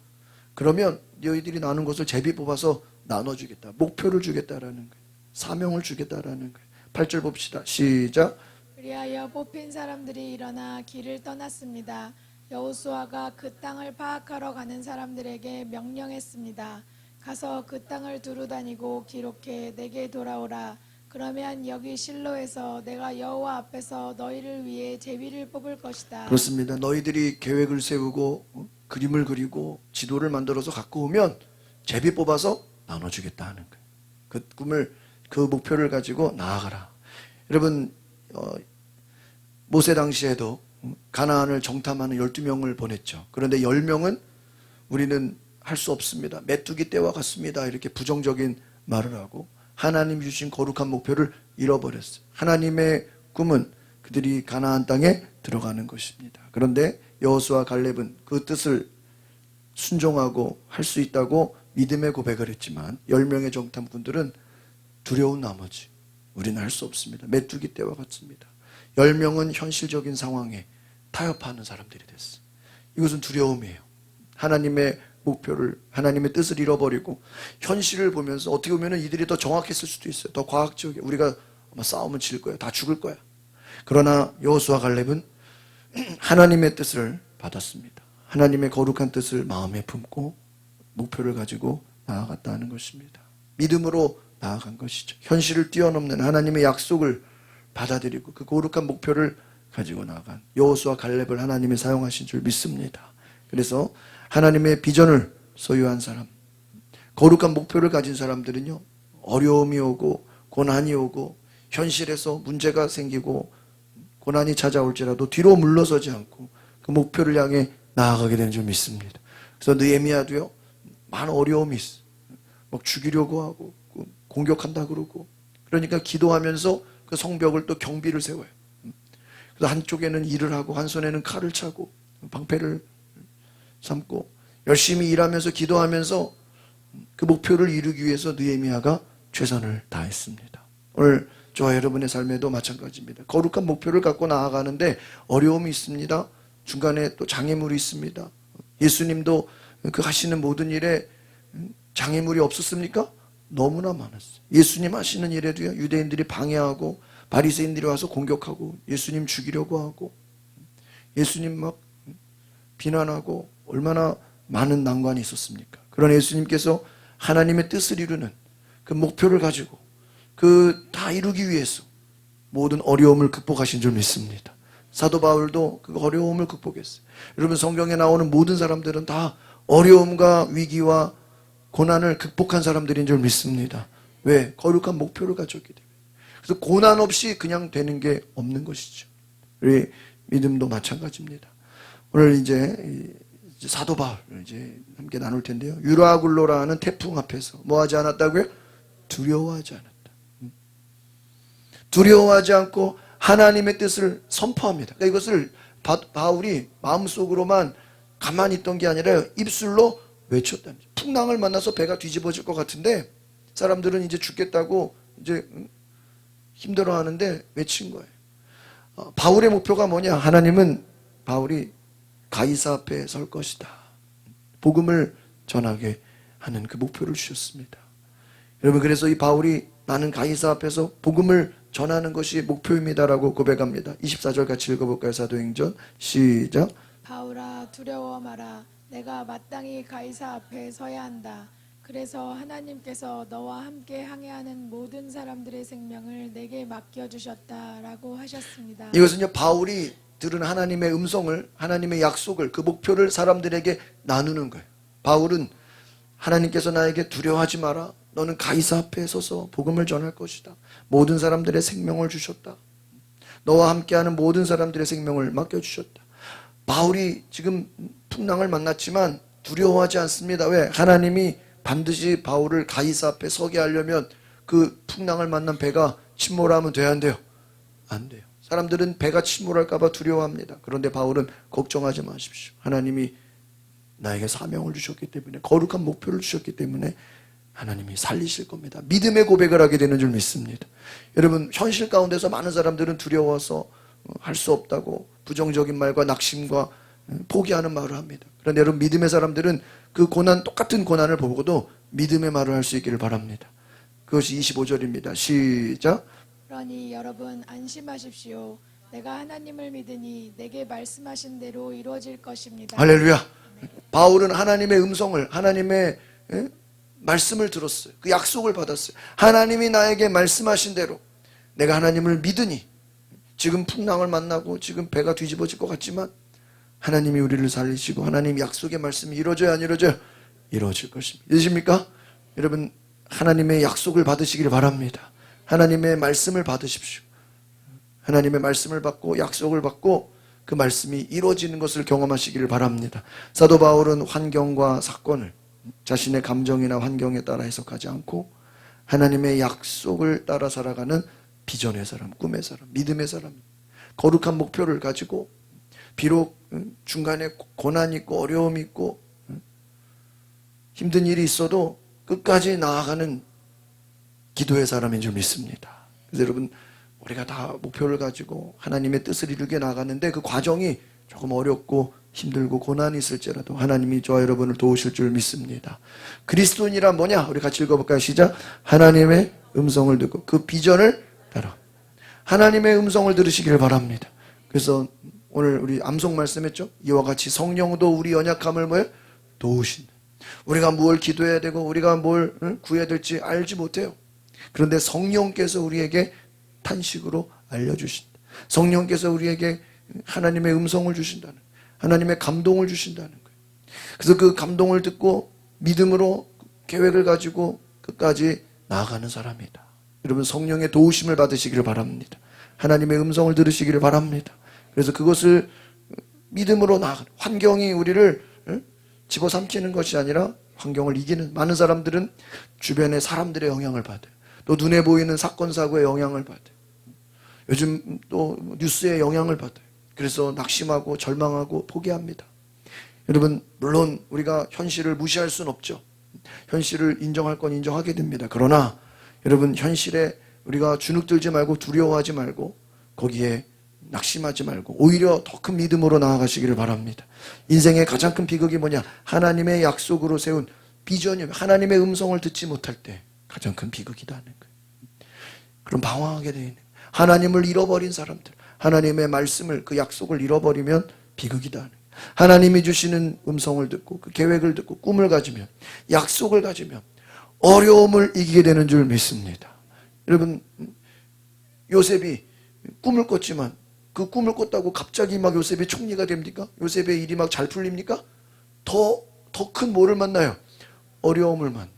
그러면 너희들이 나눈 것을 제비 뽑아서 나눠주겠다. 목표를 주겠다라는 거예요. 사명을 주겠다라는 거예요. 8절 봅시다. 시작. 그리하여 뽑힌 사람들이 일어나 길을 떠났습니다. 여호수아가 그 땅을 파악하러 가는 사람들에게 명령했습니다. 가서 그 땅을 두루 다니고 기록해 내게 돌아오라. 그러면 여기 실로에서 내가 여호와 앞에서 너희를 위해 제비를 뽑을 것이다. 그렇습니다. 너희들이 계획을 세우고 그림을 그리고 지도를 만들어서 갖고 오면 제비 뽑아서 나눠주겠다 하는 거예요. 그 꿈을, 그 목표를 가지고 나아가라. 여러분, 모세 당시에도 가나안을 정탐하는 12명을 보냈죠. 그런데 10명은 우리는 할 수 없습니다. 메뚜기 떼와 같습니다. 이렇게 부정적인 말을 하고 하나님 주신 거룩한 목표를 잃어버렸어요. 하나님의 꿈은 그들이 가나안 땅에 들어가는 것입니다. 그런데 여호수아 갈렙은 그 뜻을 순종하고 할 수 있다고 믿음의 고백을 했지만 10명의 정탐꾼들은 두려운 나머지 우리는 할 수 없습니다. 메뚜기 떼와 같습니다. 10명은 현실적인 상황에 타협하는 사람들이 됐어요. 이것은 두려움이에요. 하나님의 목표를, 하나님의 뜻을 잃어버리고 현실을 보면서 어떻게 보면 이들이 더 정확했을 수도 있어요. 더 과학적이에요. 우리가 아마 싸우면 질 거야. 다 죽을 거야. 그러나 여호수아 갈렙은 하나님의 뜻을 받았습니다. 하나님의 거룩한 뜻을 마음에 품고 목표를 가지고 나아갔다는 것입니다. 믿음으로 나아간 것이죠. 현실을 뛰어넘는 하나님의 약속을 받아들이고 그 거룩한 목표를 가지고 나아간 여호수아 갈렙을 하나님이 사용하신 줄 믿습니다. 그래서 하나님의 비전을 소유한 사람, 거룩한 목표를 가진 사람들은요, 어려움이 오고 고난이 오고 현실에서 문제가 생기고 고난이 찾아올지라도 뒤로 물러서지 않고 그 목표를 향해 나아가게 되는 줄 믿습니다. 그래서 느헤미야도요, 많은 어려움이 있어. 막 죽이려고 하고 공격한다 그러고, 그러니까 기도하면서 그 성벽을 또 경비를 세워요. 그래서 한쪽에는 일을 하고 한 손에는 칼을 차고 방패를 삼고 열심히 일하면서 기도하면서 그 목표를 이루기 위해서 느헤미야가 최선을 다했습니다. 오늘 저와 여러분의 삶에도 마찬가지입니다. 거룩한 목표를 갖고 나아가는데 어려움이 있습니다. 중간에 또 장애물이 있습니다. 예수님도 그 하시는 모든 일에 장애물이 없었습니까? 너무나 많았어요. 예수님 하시는 일에도요, 유대인들이 방해하고 바리새인들이 와서 공격하고 예수님 죽이려고 하고 예수님 막 비난하고 얼마나 많은 난관이 있었습니까? 그러나 예수님께서 하나님의 뜻을 이루는 그 목표를 가지고 그 다 이루기 위해서 모든 어려움을 극복하신 줄 믿습니다. 사도 바울도 그 어려움을 극복했어요. 여러분, 성경에 나오는 모든 사람들은 다 어려움과 위기와 고난을 극복한 사람들인 줄 믿습니다. 왜? 거룩한 목표를 가졌기 때문에. 그래서 고난 없이 그냥 되는 게 없는 것이죠. 우리 믿음도 마찬가지입니다. 오늘 이제 사도 바울을 이제 함께 나눌 텐데요. 유라굴로라는 태풍 앞에서 뭐 하지 않았다고요? 두려워하지 않았다. 두려워하지 않고 하나님의 뜻을 선포합니다. 그러니까 이것을 바울이 마음속으로만 가만히 있던 게 아니라 입술로 외쳤다는 거죠. 풍랑을 만나서 배가 뒤집어질 것 같은데 사람들은 이제 죽겠다고 이제 힘들어하는데 외친 거예요. 바울의 목표가 뭐냐? 하나님은 바울이 가이사 앞에 설 것이다. 복음을 전하게 하는 그 목표를 주셨습니다. 여러분, 그래서 이 바울이 나는 가이사 앞에서 복음을 전하는 것이 목표입니다라고 고백합니다. 24절 같이 읽어볼까요? 사도행전 시작. 바울아 두려워 마라. 내가 마땅히 가이사 앞에 서야 한다. 그래서 하나님께서 너와 함께 항해하는 모든 사람들의 생명을 내게 맡겨주셨다라고 하셨습니다. 이것은요, 바울이 들은 하나님의 음성을, 하나님의 약속을, 그 목표를 사람들에게 나누는 거예요. 바울은 하나님께서 나에게 두려워하지 마라. 너는 가이사 앞에 서서 복음을 전할 것이다. 모든 사람들의 생명을 주셨다. 너와 함께하는 모든 사람들의 생명을 맡겨주셨다. 바울이 지금 풍랑을 만났지만 두려워하지 않습니다. 왜? 하나님이 반드시 바울을 가이사 앞에 서게 하려면 그 풍랑을 만난 배가 침몰하면 돼야 안 돼요? 안 돼요. 사람들은 배가 침몰할까 봐 두려워합니다. 그런데 바울은 걱정하지 마십시오. 하나님이 나에게 사명을 주셨기 때문에, 거룩한 목표를 주셨기 때문에 하나님이 살리실 겁니다. 믿음의 고백을 하게 되는 줄 믿습니다. 여러분, 현실 가운데서 많은 사람들은 두려워서 할 수 없다고 부정적인 말과 낙심과 포기하는 말을 합니다. 그런데 여러분, 믿음의 사람들은 그 고난, 똑같은 고난을 보고도 믿음의 말을 할 수 있기를 바랍니다. 그것이 25절입니다. 시작. 그러니 여러분 안심하십시오. 내가 하나님을 믿으니 내게 말씀하신 대로 이루어질 것입니다. 할렐루야. 바울은 하나님의 음성을, 하나님의 말씀을 들었어요. 그 약속을 받았어요. 하나님이 나에게 말씀하신 대로 내가 하나님을 믿으니, 지금 풍랑을 만나고 지금 배가 뒤집어질 것 같지만 하나님이 우리를 살리시고 하나님 약속의 말씀이 이루어져야 안 이루어져요? 이루어질 것입니다. 믿으십니까? 여러분, 하나님의 약속을 받으시기를 바랍니다. 하나님의 말씀을 받으십시오. 하나님의 말씀을 받고 약속을 받고 그 말씀이 이루어지는 것을 경험하시기를 바랍니다. 사도 바울은 환경과 사건을 자신의 감정이나 환경에 따라 해석하지 않고 하나님의 약속을 따라 살아가는 비전의 사람, 꿈의 사람, 믿음의 사람, 거룩한 목표를 가지고 비록 중간에 고난이 있고 어려움이 있고 힘든 일이 있어도 끝까지 나아가는 기도의 사람인 줄 믿습니다. 그래서 여러분, 우리가 다 목표를 가지고 하나님의 뜻을 이루게 나가는데 그 과정이 조금 어렵고 힘들고 고난이 있을지라도 하나님이 저와 여러분을 도우실 줄 믿습니다. 그리스도인이란 뭐냐? 우리 같이 읽어볼까요? 시작. 하나님의 음성을 듣고 그 비전을 따라 하나님의 음성을 들으시기를 바랍니다. 그래서 오늘 우리 암송 말씀했죠? 이와 같이 성령도 우리 연약함을 뭐예요? 도우신다. 우리가 뭘 기도해야 되고 우리가 뭘 구해야 될지 알지 못해요. 그런데 성령께서 우리에게 탄식으로 알려주신다. 성령께서 우리에게 하나님의 음성을 주신다는, 하나님의 감동을 주신다는 거예요. 그래서 그 감동을 듣고 믿음으로 계획을 가지고 끝까지 나아가는 사람이다. 여러분, 성령의 도우심을 받으시기를 바랍니다. 하나님의 음성을 들으시기를 바랍니다. 그래서 그것을 믿음으로 나아가는, 환경이 우리를 집어삼키는 것이 아니라 환경을 이기는, 많은 사람들은 주변의 사람들의 영향을 받아요. 또 눈에 보이는 사건 사고의 영향을 받아요. 요즘 또 뉴스의 영향을 받아요. 그래서 낙심하고 절망하고 포기합니다. 여러분, 물론 우리가 현실을 무시할 수는 없죠. 현실을 인정할 건 인정하게 됩니다. 그러나 여러분, 현실에 우리가 주눅들지 말고 두려워하지 말고 거기에 낙심하지 말고 오히려 더 큰 믿음으로 나아가시기를 바랍니다. 인생의 가장 큰 비극이 뭐냐? 하나님의 약속으로 세운 비전이, 하나님의 음성을 듣지 못할 때 가장 큰 비극이라는 거예요. 그럼 방황하게 되어 있는 거예요. 하나님을 잃어버린 사람들, 하나님의 말씀을, 그 약속을 잃어버리면 비극이다. 하나님이 주시는 음성을 듣고 그 계획을 듣고 꿈을 가지면, 약속을 가지면 어려움을 이기게 되는 줄 믿습니다. 여러분, 요셉이 꿈을 꿨지만 그 꿈을 꿨다고 갑자기 막 요셉이 총리가 됩니까? 요셉의 일이 막 잘 풀립니까? 더 큰 뭐를 만나요? 어려움을 만나요.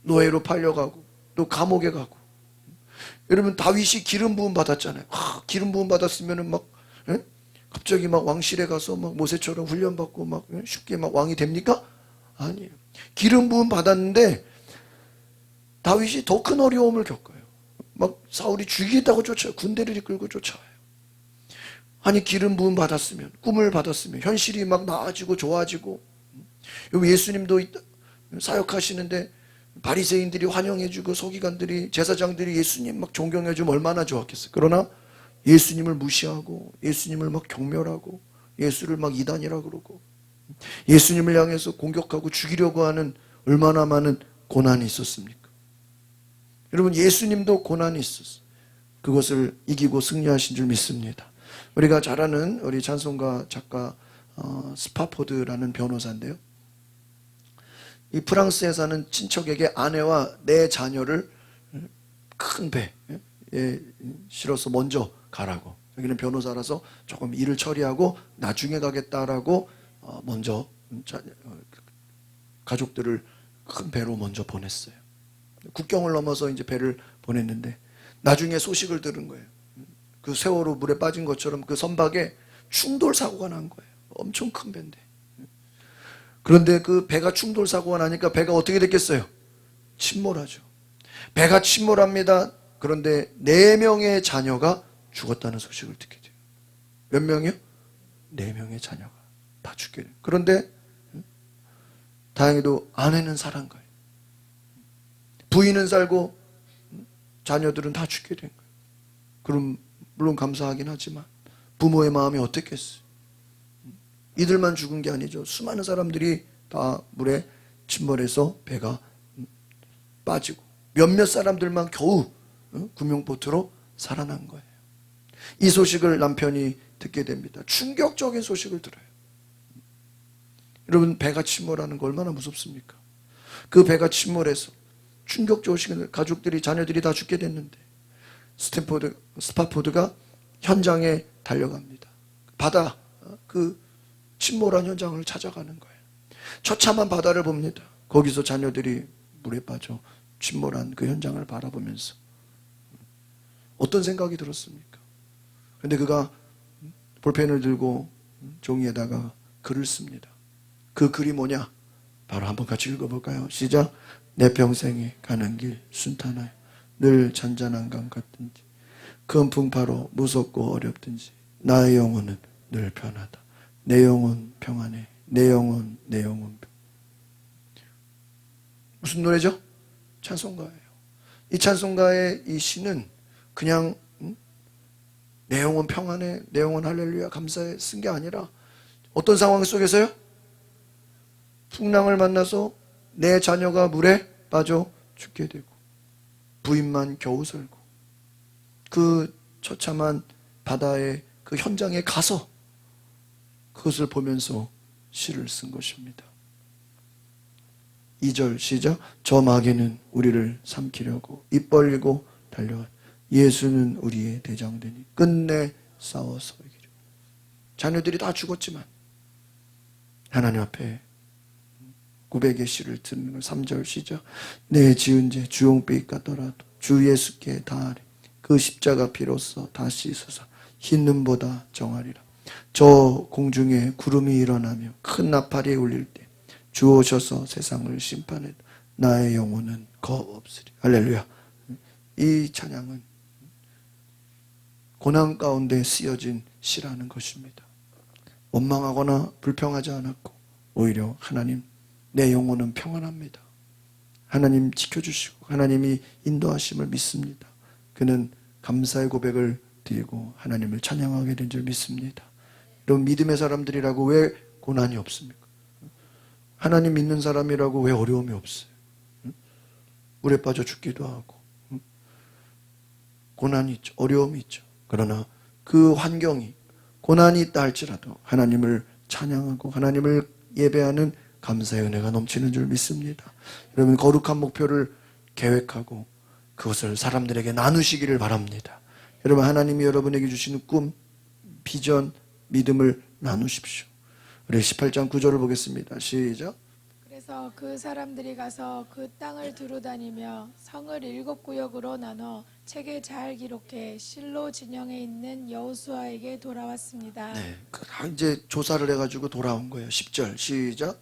노예로 팔려가고 또 감옥에 가고. 여러분, 다윗이 기름 부음 받았잖아요. 기름 부음 받았으면은 막 갑자기 막 왕실에 가서 막 모세처럼 훈련받고 막 쉽게 막 왕이 됩니까? 아니에요. 기름 부음 받았는데 다윗이 더 큰 어려움을 겪어요. 막 사울이 죽이겠다고 쫓아요. 군대를 이끌고 쫓아와요. 아니 기름 부음 받았으면, 꿈을 받았으면, 현실이 막 나아지고 좋아지고, 여기 예수님도 사역하시는데 바리새인들이 환영해주고 서기관들이, 제사장들이 예수님 막 존경해주면 얼마나 좋았겠어요. 그러나 예수님을 무시하고 예수님을 막 경멸하고 예수를 막 이단이라 그러고 예수님을 향해서 공격하고 죽이려고 하는 얼마나 많은 고난이 있었습니까? 여러분, 예수님도 고난이 있었어요. 그것을 이기고 승리하신 줄 믿습니다. 우리가 잘 아는 우리 찬송가 작가 스파포드라는 변호사인데요, 이 프랑스에 사는 친척에게 아내와 네 자녀를 큰 배에 실어서 먼저 가라고, 여기는 변호사라서 조금 일을 처리하고 나중에 가겠다라고 먼저 가족들을 큰 배로 먼저 보냈어요. 국경을 넘어서 이제 배를 보냈는데 나중에 소식을 들은 거예요. 그 세월호 물에 빠진 것처럼 그 선박에 충돌 사고가 난 거예요. 엄청 큰 배인데. 그런데 그 배가 충돌 사고가 나니까 배가 어떻게 됐겠어요? 침몰하죠. 배가 침몰합니다. 그런데 4명의 자녀가 죽었다는 소식을 듣게 돼요. 몇 명이요? 4명의 자녀가 다 죽게 돼요. 그런데 다행히도 아내는 살은 거예요. 부인은 살고 자녀들은 다 죽게 된 거예요. 그럼 물론 감사하긴 하지만 부모의 마음이 어땠겠어요? 이들만 죽은 게 아니죠. 수많은 사람들이 다 물에 침몰해서 배가 빠지고 몇몇 사람들만 겨우 구명보트로 살아난 거예요. 이 소식을 남편이 듣게 됩니다. 충격적인 소식을 들어요. 여러분, 배가 침몰하는 거 얼마나 무섭습니까? 그 배가 침몰해서 충격적인 가족들이, 자녀들이 다 죽게 됐는데 스파포드가 현장에 달려갑니다. 바다, 그 침몰한 현장을 찾아가는 거예요. 처참한 바다를 봅니다. 거기서 자녀들이 물에 빠져 침몰한 그 현장을 바라보면서 어떤 생각이 들었습니까? 근데 그가 볼펜을 들고 종이에다가 글을 씁니다. 그 글이 뭐냐? 바로 한번 같이 읽어볼까요? 시작. 내 평생에 가는 길 순탄하여 늘 잔잔한 강 같든지 큰 풍파로 무섭고 어렵든지 나의 영혼은 늘 편하다. 내 영혼 평안해. 내 영혼 무슨 노래죠? 찬송가예요. 이 찬송가의 이 시는 그냥 내 영혼 평안해, 내 영혼 할렐루야 감사해 쓴 게 아니라 어떤 상황 속에서요? 풍랑을 만나서 내 자녀가 물에 빠져 죽게 되고 부인만 겨우 살고 그 처참한 바다의 그 현장에 가서 그것을 보면서 시를 쓴 것입니다. 2절 시작. 저 마귀는 우리를 삼키려고 입 벌리고 달려와 예수는 우리의 대장되니 끝내 싸워서 이기려. 자녀들이 다 죽었지만 하나님 앞에 고백의 시를 듣는 걸. 3절 시작. 내 지은 죄 주홍빛 같더라도 주 예수께 다하리. 그 십자가 피로써 다시 씻어서 흰 눈보다 정하리라. 저 공중에 구름이 일어나며 큰 나팔이 울릴 때 주 오셔서 세상을 심판해 나의 영혼은 겁 없으리. 할렐루야. 이 찬양은 고난 가운데 쓰여진 시라는 것입니다. 원망하거나 불평하지 않았고 오히려 하나님, 내 영혼은 평안합니다. 하나님 지켜주시고 하나님이 인도하심을 믿습니다. 그는 감사의 고백을 드리고 하나님을 찬양하게 된 줄 믿습니다. 여러분, 믿음의 사람들이라고 왜 고난이 없습니까? 하나님 믿는 사람이라고 왜 어려움이 없어요? 물에 빠져 죽기도 하고 고난이 있죠. 어려움이 있죠. 그러나 그 환경이 고난이 있다 할지라도 하나님을 찬양하고 하나님을 예배하는 감사의 은혜가 넘치는 줄 믿습니다. 여러분, 거룩한 목표를 계획하고 그것을 사람들에게 나누시기를 바랍니다. 여러분, 하나님이 여러분에게 주시는 꿈, 비전, 믿음을 나누십시오. 우리 18장 9절을 보겠습니다. 시작. 그래서 그래서 그 사람들이 가서 그 땅을 두루다니며 성을 7구역으로 나눠 책에 잘 기록해 실로 진영에 있는 여호수아에게 돌아왔습니다. 네, 다 이제 조사를 해가지고 돌아온 거예요. 10절 시작.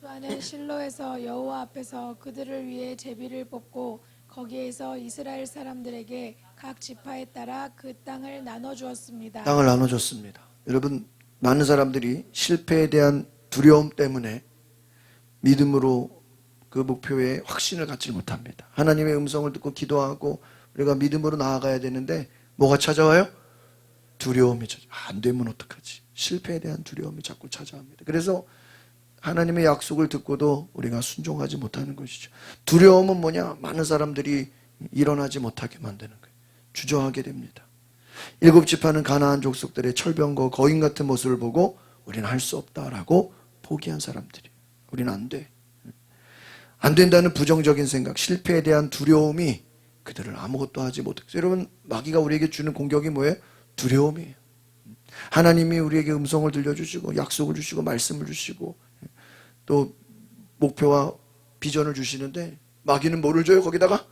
여호수아는 실로에서 여호와 앞에서 그들을 위해 제비를 뽑고 거기에서 이스라엘 사람들에게 각 지파에 따라 그 땅을 나눠 주었습니다. 땅을 나눠줬습니다. 여러분, 많은 사람들이 실패에 대한 두려움 때문에 믿음으로 그 목표에 확신을 갖지 못합니다. 하나님의 음성을 듣고 기도하고 우리가 믿음으로 나아가야 되는데 뭐가 찾아와요? 두려움이 찾아와요. 안 되면 어떡하지? 실패에 대한 두려움이 자꾸 찾아옵니다. 그래서 하나님의 약속을 듣고도 우리가 순종하지 못하는 것이죠. 두려움은 뭐냐? 많은 사람들이 일어나지 못하게 만드는 거예요. 주저하게 됩니다. 7지파는 가나안 족속들의 철병거 거인 같은 모습을 보고 우리는 할 수 없다라고 포기한 사람들이. 우리는 안 돼. 안 된다는 부정적인 생각, 실패에 대한 두려움이 그들을 아무것도 하지 못해요. 여러분, 마귀가 우리에게 주는 공격이 뭐예요? 두려움이에요. 하나님이 우리에게 음성을 들려주시고 약속을 주시고 말씀을 주시고 또 목표와 비전을 주시는데 마귀는 뭐를 줘요? 거기다가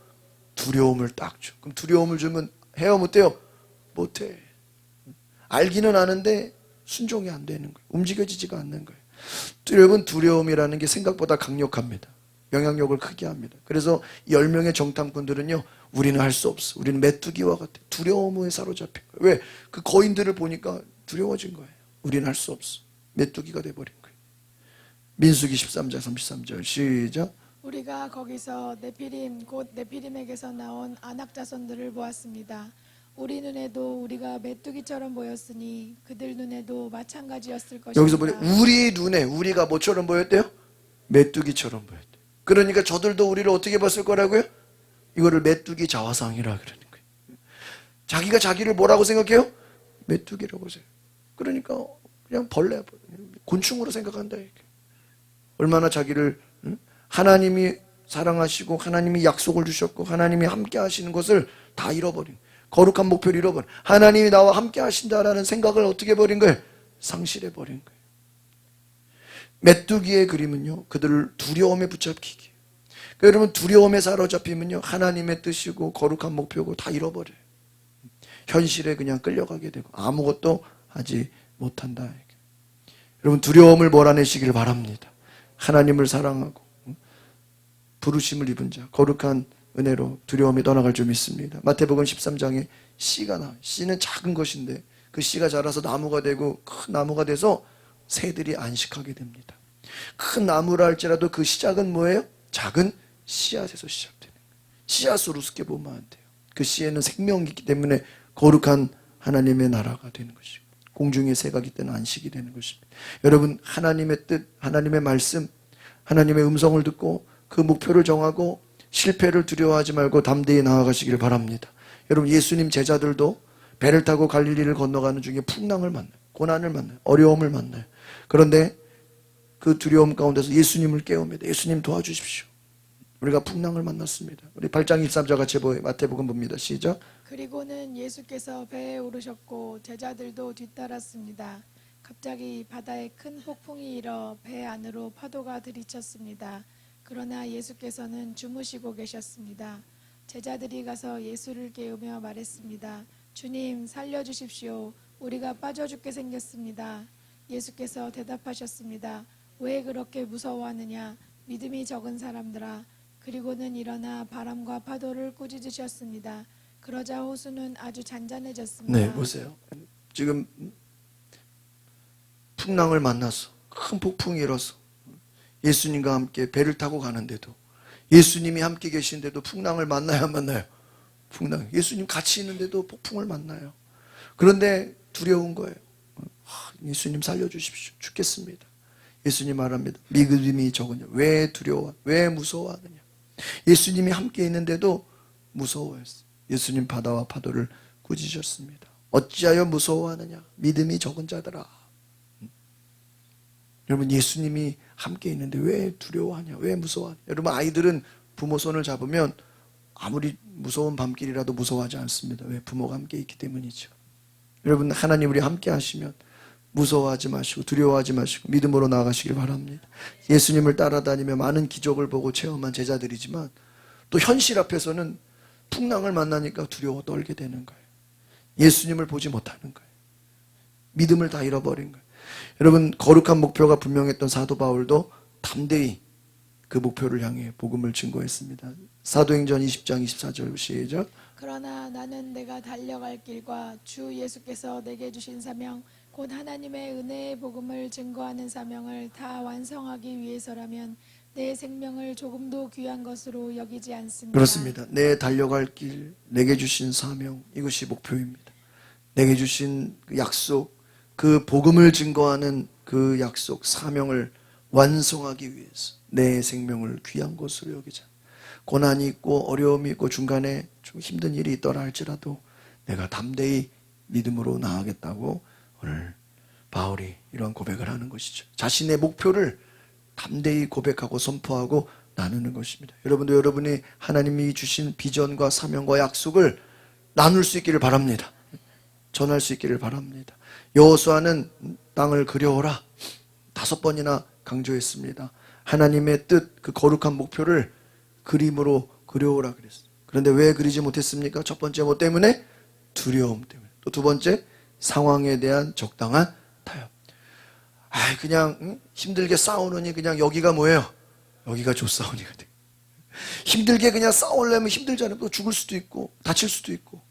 두려움을 딱 줘. 그럼 두려움을 주면 해요? 못해요? 못해. 알기는 아는데 순종이 안 되는 거예요. 움직여지지가 않는 거예요. 여러분, 두려움이라는 게 생각보다 강력합니다. 영향력을 크게 합니다. 그래서 10명의 정탐꾼들은요, 우리는 할 수 없어. 우리는 메뚜기와 같아. 두려움에 사로잡힌 거예요. 왜? 그 거인들을 보니까 두려워진 거예요. 우리는 할 수 없어. 메뚜기가 돼버린 거예요. 민수기 13장 33절 시작. 우리가 거기서 네피림 곧 네피림에게서 나온 아낙 자손들을 보았습니다. 우리 눈에도 우리가 메뚜기처럼 보였으니 그들 눈에도 마찬가지였을 것입니다. 여기서 보니 우리 눈에 우리가 뭐처럼 보였대요? 메뚜기처럼 보였대요. 그러니까 저들도 우리를 어떻게 봤을 거라고요? 이거를 메뚜기 자화상이라 그러는 거예요. 자기가 자기를 뭐라고 생각해요? 메뚜기라고 생각해요. 그러니까 그냥 벌레, 곤충으로 생각한다. 이게. 얼마나 자기를 하나님이 사랑하시고 하나님이 약속을 주셨고 하나님이 함께 하시는 것을 다 잃어버린, 거룩한 목표를 잃어버린, 하나님이 나와 함께 하신다라는 생각을 어떻게 버린 거예요? 상실해버린 거예요. 메뚜기의 그림은요, 그들을 두려움에 붙잡히기. 그러니까 여러분, 두려움에 사로잡히면요, 하나님의 뜻이고 거룩한 목표고 다 잃어버려요. 현실에 그냥 끌려가게 되고 아무것도 하지 못한다. 여러분, 두려움을 몰아내시길 바랍니다. 하나님을 사랑하고 부르심을 입은 자, 거룩한 은혜로 두려움이 떠나갈 줄 믿습니다. 마태복음 13장에 씨가 나와요. 씨는 작은 것인데 그 씨가 자라서 나무가 되고 큰 나무가 돼서 새들이 안식하게 됩니다. 큰 나무라 할지라도 그 시작은 뭐예요? 작은 씨앗에서 시작되는 거예요. 씨앗으로 우습게 보면 안 돼요. 그 씨에는 생명이 있기 때문에 거룩한 하나님의 나라가 되는 것이고 공중의 새가 기 때는 안식이 되는 것입니다. 여러분, 하나님의 뜻, 하나님의 말씀, 하나님의 음성을 듣고 그 목표를 정하고 실패를 두려워하지 말고 담대히 나아가시길 바랍니다. 여러분, 예수님 제자들도 배를 타고 갈릴리를 건너가는 중에 풍랑을 만나요. 고난을 만나요. 어려움을 만나요. 그런데 그 두려움 가운데서 예수님을 깨웁니다. 예수님 도와주십시오. 우리가 풍랑을 만났습니다. 우리 8장 13절 같이 마태복음 봅니다. 시작. 그리고는 예수께서 배에 오르셨고 제자들도 뒤따랐습니다. 갑자기 바다에 큰 폭풍이 일어 배 안으로 파도가 들이쳤습니다. 그러나 예수께서는 주무시고 계셨습니다. 제자들이 가서 예수를 깨우며 말했습니다. 주님, 살려주십시오. 우리가 빠져 죽게 생겼습니다. 예수께서 대답하셨습니다. 왜 그렇게 무서워하느냐? 믿음이 적은 사람들아. 그리고는 일어나 바람과 파도를 꾸짖으셨습니다. 그러자 호수는 아주 잔잔해졌습니다. 네, 보세요. 지금 풍랑을 만나서 큰 폭풍이 일어서 예수님과 함께 배를 타고 가는데도 예수님이 함께 계신데도 풍랑을 만나야 만나요. 풍랑. 예수님 같이 있는데도 폭풍을 만나요. 그런데 두려운 거예요. 예수님 살려주십시오. 죽겠습니다. 예수님 말합니다. 믿음이 적으냐? 왜 두려워? 왜 무서워하느냐? 예수님이 함께 있는데도 무서워했어요. 예수님 바다와 파도를 꾸짖으셨습니다. 어찌하여 무서워하느냐? 믿음이 적은 자들아. 여러분, 예수님이 함께 있는데 왜 두려워하냐? 왜 무서워하냐? 여러분, 아이들은 부모 손을 잡으면 아무리 무서운 밤길이라도 무서워하지 않습니다. 왜? 부모가 함께 있기 때문이죠. 여러분, 하나님 우리 함께 하시면 무서워하지 마시고 두려워하지 마시고 믿음으로 나아가시길 바랍니다. 예수님을 따라다니며 많은 기적을 보고 체험한 제자들이지만 또 현실 앞에서는 풍랑을 만나니까 두려워 떨게 되는 거예요. 예수님을 보지 못하는 거예요. 믿음을 다 잃어버린 거예요. 여러분, 거룩한 목표가 분명했던 사도 바울도 담대히 그 목표를 향해 복음을 증거했습니다. 사도행전 20장 24절 시작. 그러나 나는 내가 달려갈 길과 주 예수께서 내게 주신 사명 곧 하나님의 은혜의 복음을 증거하는 사명을 다 완성하기 위해서라면 내 생명을 조금도 귀한 것으로 여기지 않습니다. 그렇습니다. 내 달려갈 길, 내게 주신 사명, 이것이 목표입니다. 내게 주신 그 약속, 그 복음을 증거하는 그 약속, 사명을 완성하기 위해서 내 생명을 귀한 것으로 여기자. 고난이 있고 어려움이 있고 중간에 좀 힘든 일이 있더라 할지라도 내가 담대히 믿음으로 나아가겠다고 오늘 바울이 이런 고백을 하는 것이죠. 자신의 목표를 담대히 고백하고 선포하고 나누는 것입니다. 여러분도 여러분이 하나님이 주신 비전과 사명과 약속을 나눌 수 있기를 바랍니다. 전할 수 있기를 바랍니다. 여호수아는 땅을 그려오라 5번이나 강조했습니다. 하나님의 뜻, 그 거룩한 목표를 그림으로 그려오라 그랬어요. 그런데 왜 그리지 못했습니까? 첫 번째 뭐 때문에? 두려움 때문에. 또 두 번째, 상황에 대한 적당한 타협. 그냥 힘들게 싸우느니 그냥 여기가 뭐예요? 여기가 좋사오니가 돼. 힘들게 그냥 싸우려면 힘들잖아요. 또 죽을 수도 있고 다칠 수도 있고.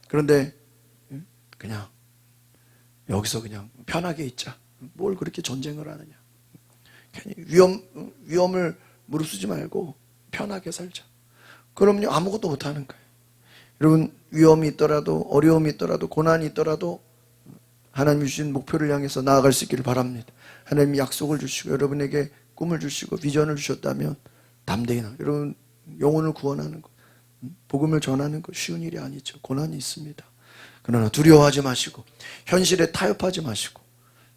그런데 그냥 여기서 그냥 편하게 있자. 뭘 그렇게 전쟁을 하느냐. 위험을 무릅쓰지 말고 편하게 살자. 그럼요, 아무것도 못하는 거예요. 여러분, 위험이 있더라도 어려움이 있더라도 고난이 있더라도 하나님이 주신 목표를 향해서 나아갈 수 있기를 바랍니다. 하나님이 약속을 주시고 여러분에게 꿈을 주시고 비전을 주셨다면 담대히 여러분 영혼을 구원하는 것, 복음을 전하는 것 쉬운 일이 아니죠. 고난이 있습니다. 그러나 두려워하지 마시고 현실에 타협하지 마시고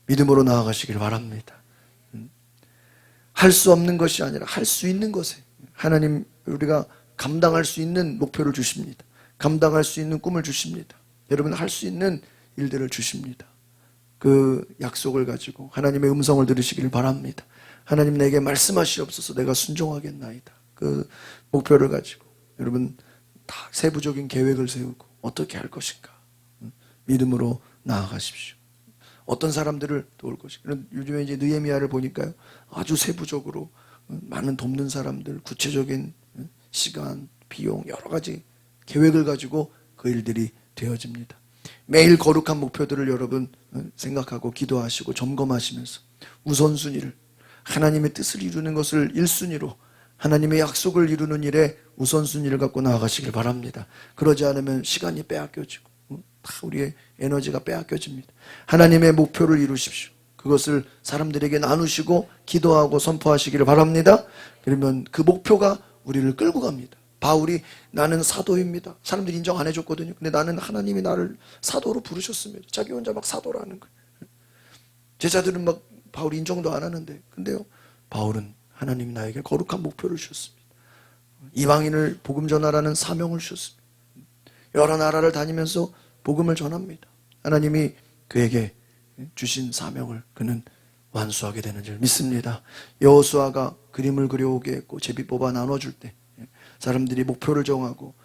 믿음으로 나아가시길 바랍니다. 할 수 없는 것이 아니라 할 수 있는 것에 하나님 우리가 감당할 수 있는 목표를 주십니다. 감당할 수 있는 꿈을 주십니다. 여러분 할 수 있는 일들을 주십니다. 그 약속을 가지고 하나님의 음성을 들으시길 바랍니다. 하나님 내게 말씀하시옵소서 내가 순종하겠나이다. 그 목표를 가지고 여러분 다 세부적인 계획을 세우고 어떻게 할 것인가 믿음으로 나아가십시오. 어떤 사람들을 도울 것인가. 요즘에 이제 느헤미야를 보니까요 아주 세부적으로 많은 돕는 사람들 구체적인 시간, 비용 여러 가지 계획을 가지고 그 일들이 되어집니다. 매일 거룩한 목표들을 여러분 생각하고 기도하시고 점검하시면서 우선순위를 하나님의 뜻을 이루는 것을 1순위로 하나님의 약속을 이루는 일에 우선순위를 갖고 나아가시길 바랍니다. 그러지 않으면 시간이 빼앗겨지고 다 우리의 에너지가 빼앗겨집니다. 하나님의 목표를 이루십시오. 그것을 사람들에게 나누시고 기도하고 선포하시기를 바랍니다. 그러면 그 목표가 우리를 끌고 갑니다. 바울이 나는 사도입니다. 사람들이 인정 안 해줬거든요. 근데 나는 하나님이 나를 사도로 부르셨습니다. 자기 혼자 막 사도라는 거예요. 제자들은 막 바울이 인정도 안 하는데 근데요 바울은 하나님이 나에게 거룩한 목표를 주셨습니다. 이방인을 복음 전하라는 사명을 주셨습니다. 여러 나라를 다니면서 복음을 전합니다. 하나님이 그에게 주신 사명을 그는 완수하게 되는 줄 믿습니다. 여호수아가 그림을 그려오게 했고 제비 뽑아 나눠줄 때 사람들이 목표를 정하고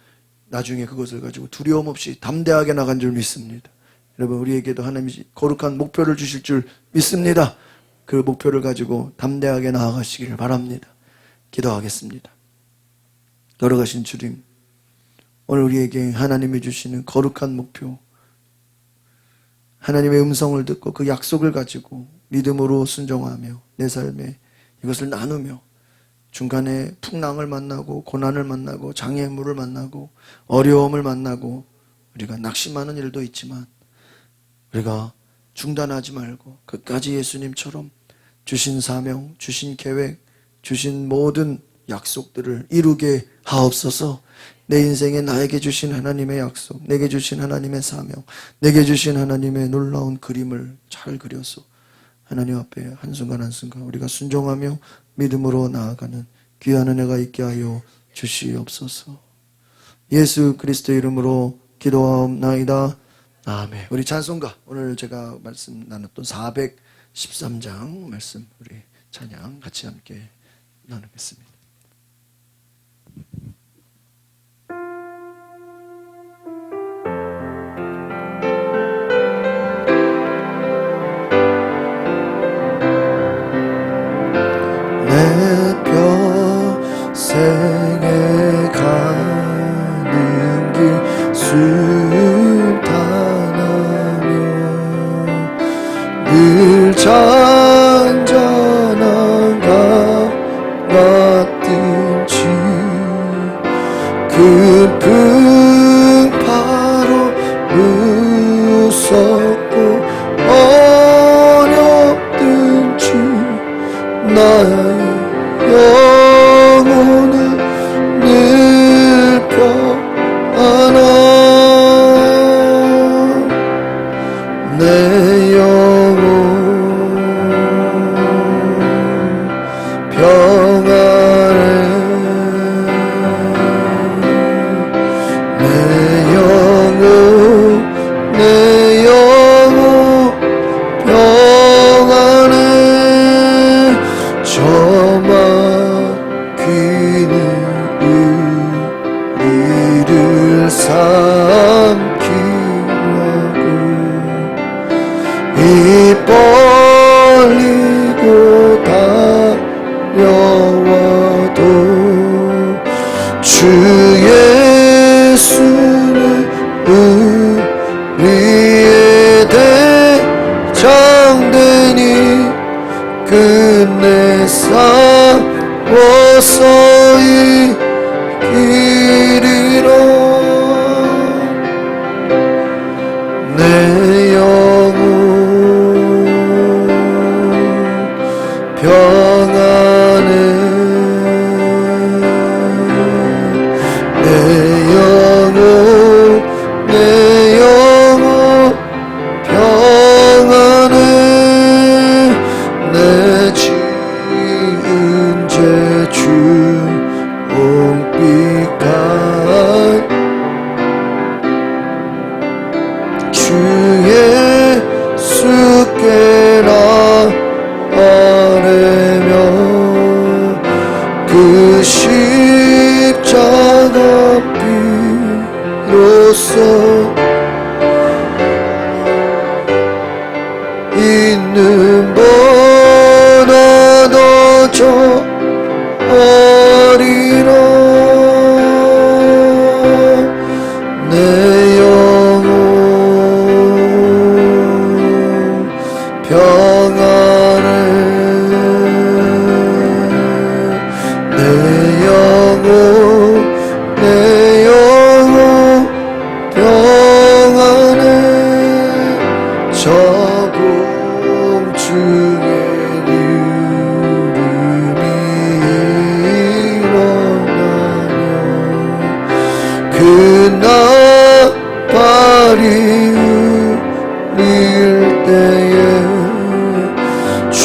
나중에 그것을 가지고 두려움 없이 담대하게 나간 줄 믿습니다. 여러분 우리에게도 하나님이 거룩한 목표를 주실 줄 믿습니다. 그 목표를 가지고 담대하게 나아가시기를 바랍니다. 기도하겠습니다. 걸어가신 주님, 오늘 우리에게 하나님이 주시는 거룩한 목표, 하나님의 음성을 듣고 그 약속을 가지고 믿음으로 순종하며 내 삶에 이것을 나누며 중간에 풍랑을 만나고 고난을 만나고 장애물을 만나고 어려움을 만나고 우리가 낙심하는 일도 있지만 우리가 중단하지 말고 끝까지 예수님처럼 주신 사명, 주신 계획, 주신 모든 약속들을 이루게 하옵소서. 내 인생에 나에게 주신 하나님의 약속, 내게 주신 하나님의 사명, 내게 주신 하나님의 놀라운 그림을 잘 그려서 하나님 앞에 한순간 한순간 우리가 순종하며 믿음으로 나아가는 귀한 은혜가 있게 하여 주시옵소서. 예수 그리스도의 이름으로 기도하옵나이다. 아멘. 우리 찬송가 오늘 제가 말씀 나눴던 413장 말씀 우리 찬양 같이 함께 나누겠습니다. 내 평생에 가는 길 순탄하며 늘 잔잔한 강 같은지 그 풍파로 무섭고 어렵든지 나의 영혼은 늘 평안하 내 영혼 평안해 내 영혼 내 영혼 평안해 저만 귀는 우리를 삼키라고 입 벌리고 달려와도 주 예수는 우리의 대장되니 끝내 싸워서 이기리라 내 영혼 평안해 내 영혼 내 영혼 평안해 내 지은 죄 주홍빛간 주 예수께라 아뢰며 그 십자가 비로소 있는 보다 더 좋으리라 내 영혼 평안해 내 영혼 내 영혼 평안해 저공 중에 이름이 일어나며 그 나팔이 울릴 때에 주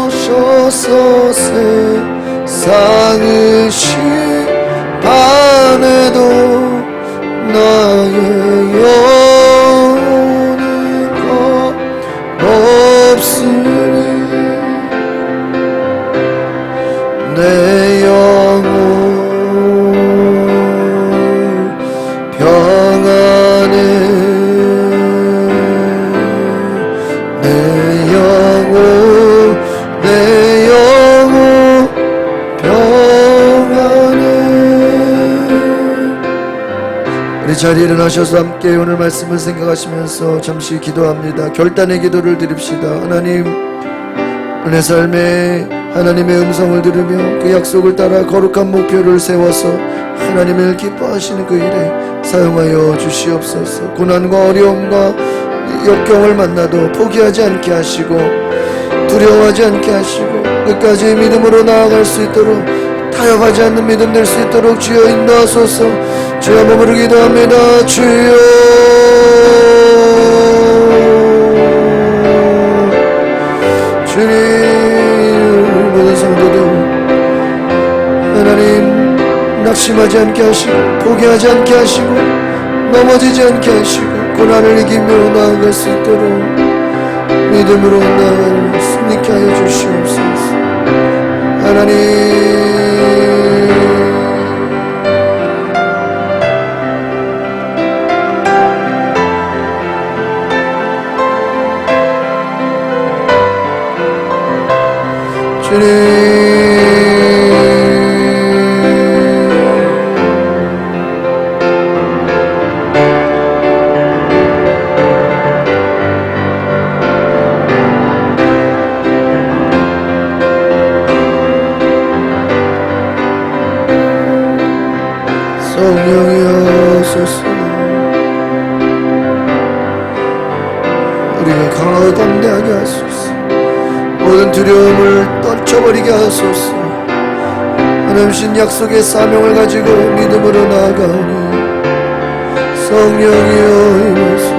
오셔서 세상을 심판해도 나의 영혼은 없으니 내 영혼 평안해 내 영혼 내 영혼 평안해 우리 자리에 일어나셔서 함께 오늘 말씀을 생각하시면서 잠시 기도합니다. 결단의 기도를 드립시다. 하나님 내 삶에 하나님의 음성을 들으며 그 약속을 따라 거룩한 목표를 세워서 하나님을 기뻐하시는 그 일에 사용하여 주시옵소서. 고난과 어려움과 역경을 만나도 포기하지 않게 하시고 두려워하지 않게 하시고 끝까지 믿음으로 나아갈 수 있도록 타협하지 않는 믿음 될 수 있도록 주여 인도하소서. 주여 몸으로 기도합니다. 주여 주님 모든 성도들 하나님 낙심하지 않게 하시고 포기하지 않게 하시고 넘어지지 않게 하시고 고난을 이기며 나아갈 수 있도록 믿음으로 나아갈 승리케 하여 주시옵소서. 하나님, 성령이여소서. 우리가 강하고 담대하게 하소서. 모든 두려움을 떨쳐버리게 하소서. 하나님 약속의 사명을 가지고 믿음으로 나아가오니 성령이여 임하소서.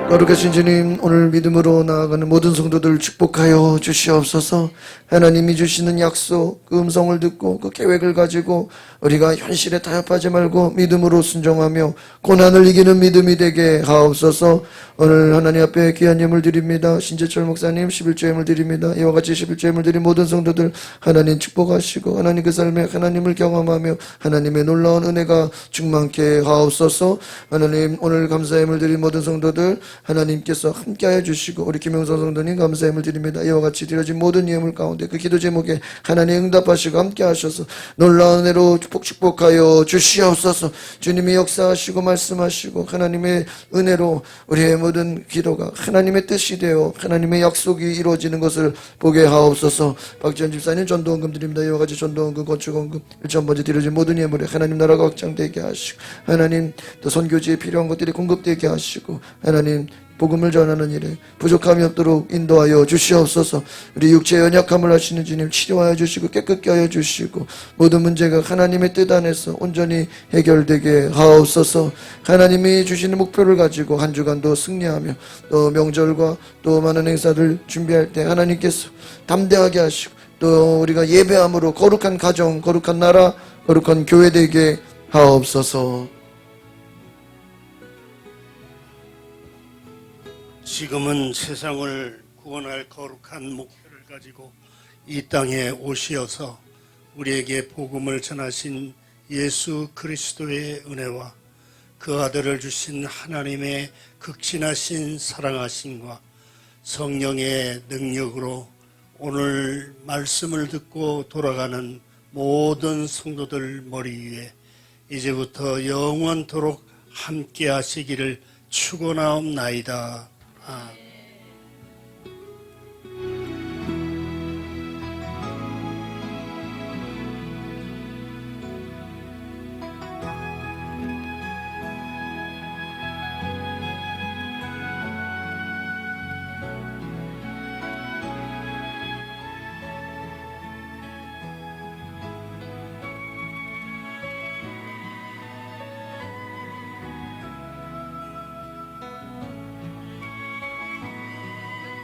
거룩하신 주님, 오늘 믿음으로 나아가는 모든 성도들 축복하여 주시옵소서. 하나님이 주시는 약속, 그 음성을 듣고 그 계획을 가지고 우리가 현실에 타협하지 말고 믿음으로 순종하며 고난을 이기는 믿음이 되게 하옵소서. 오늘 하나님 앞에 귀한 예물 드립니다. 신재철 목사님 11조 예물 드립니다. 이와 같이 11조 예물 드린 모든 성도들 하나님 축복하시고 하나님 그 삶에 하나님을 경험하며 하나님의 놀라운 은혜가 충만케 하옵소서. 하나님, 오늘 감사 예물 드린 모든 성도들 하나님께서 함께하여 주시고 우리 김영선 성도님 감사 예물 드립니다. 이와 같이 드려진 모든 예물 가운데 그 기도 제목에 하나님 응답하시고 함께하셔서 놀라운 은혜로 축복하여 주시옵소서. 주님이 역사하시고 말씀하시고 하나님의 은혜로 우리의 모든 기도가 하나님의 뜻이 되어 하나님의 약속이 이루어지는 것을 보게 하옵소서. 박지현 집사님 전도원금 드립니다. 이와 같이 전도원금, 건축원금, 일천번째 드려진 모든 예물에 하나님 나라가 확장되게 하시고 하나님 또 선교지에 필요한 것들이 공급되게 하시고 하나님 복음을 전하는 일에 부족함이 없도록 인도하여 주시옵소서. 우리 육체의 연약함을 하시는 주님 치료하여 주시고 깨끗게 하여 주시고 모든 문제가 하나님의 뜻 안에서 온전히 해결되게 하옵소서. 하나님이 주시는 목표를 가지고 한 주간도 승리하며 또 명절과 또 많은 행사를 준비할 때 하나님께서 담대하게 하시고 또 우리가 예배함으로 거룩한 가정, 거룩한 나라, 거룩한 교회 되게 하옵소서. 지금은 세상을 구원할 거룩한 목표를 가지고 이 땅에 오시어서 우리에게 복음을 전하신 예수 그리스도의 은혜와 그 아들을 주신 하나님의 극진하신 사랑하심과 성령의 능력으로 오늘 말씀을 듣고 돌아가는 모든 성도들 머리 위에 이제부터 영원토록 함께 하시기를 축원하옵나이다. 아멘.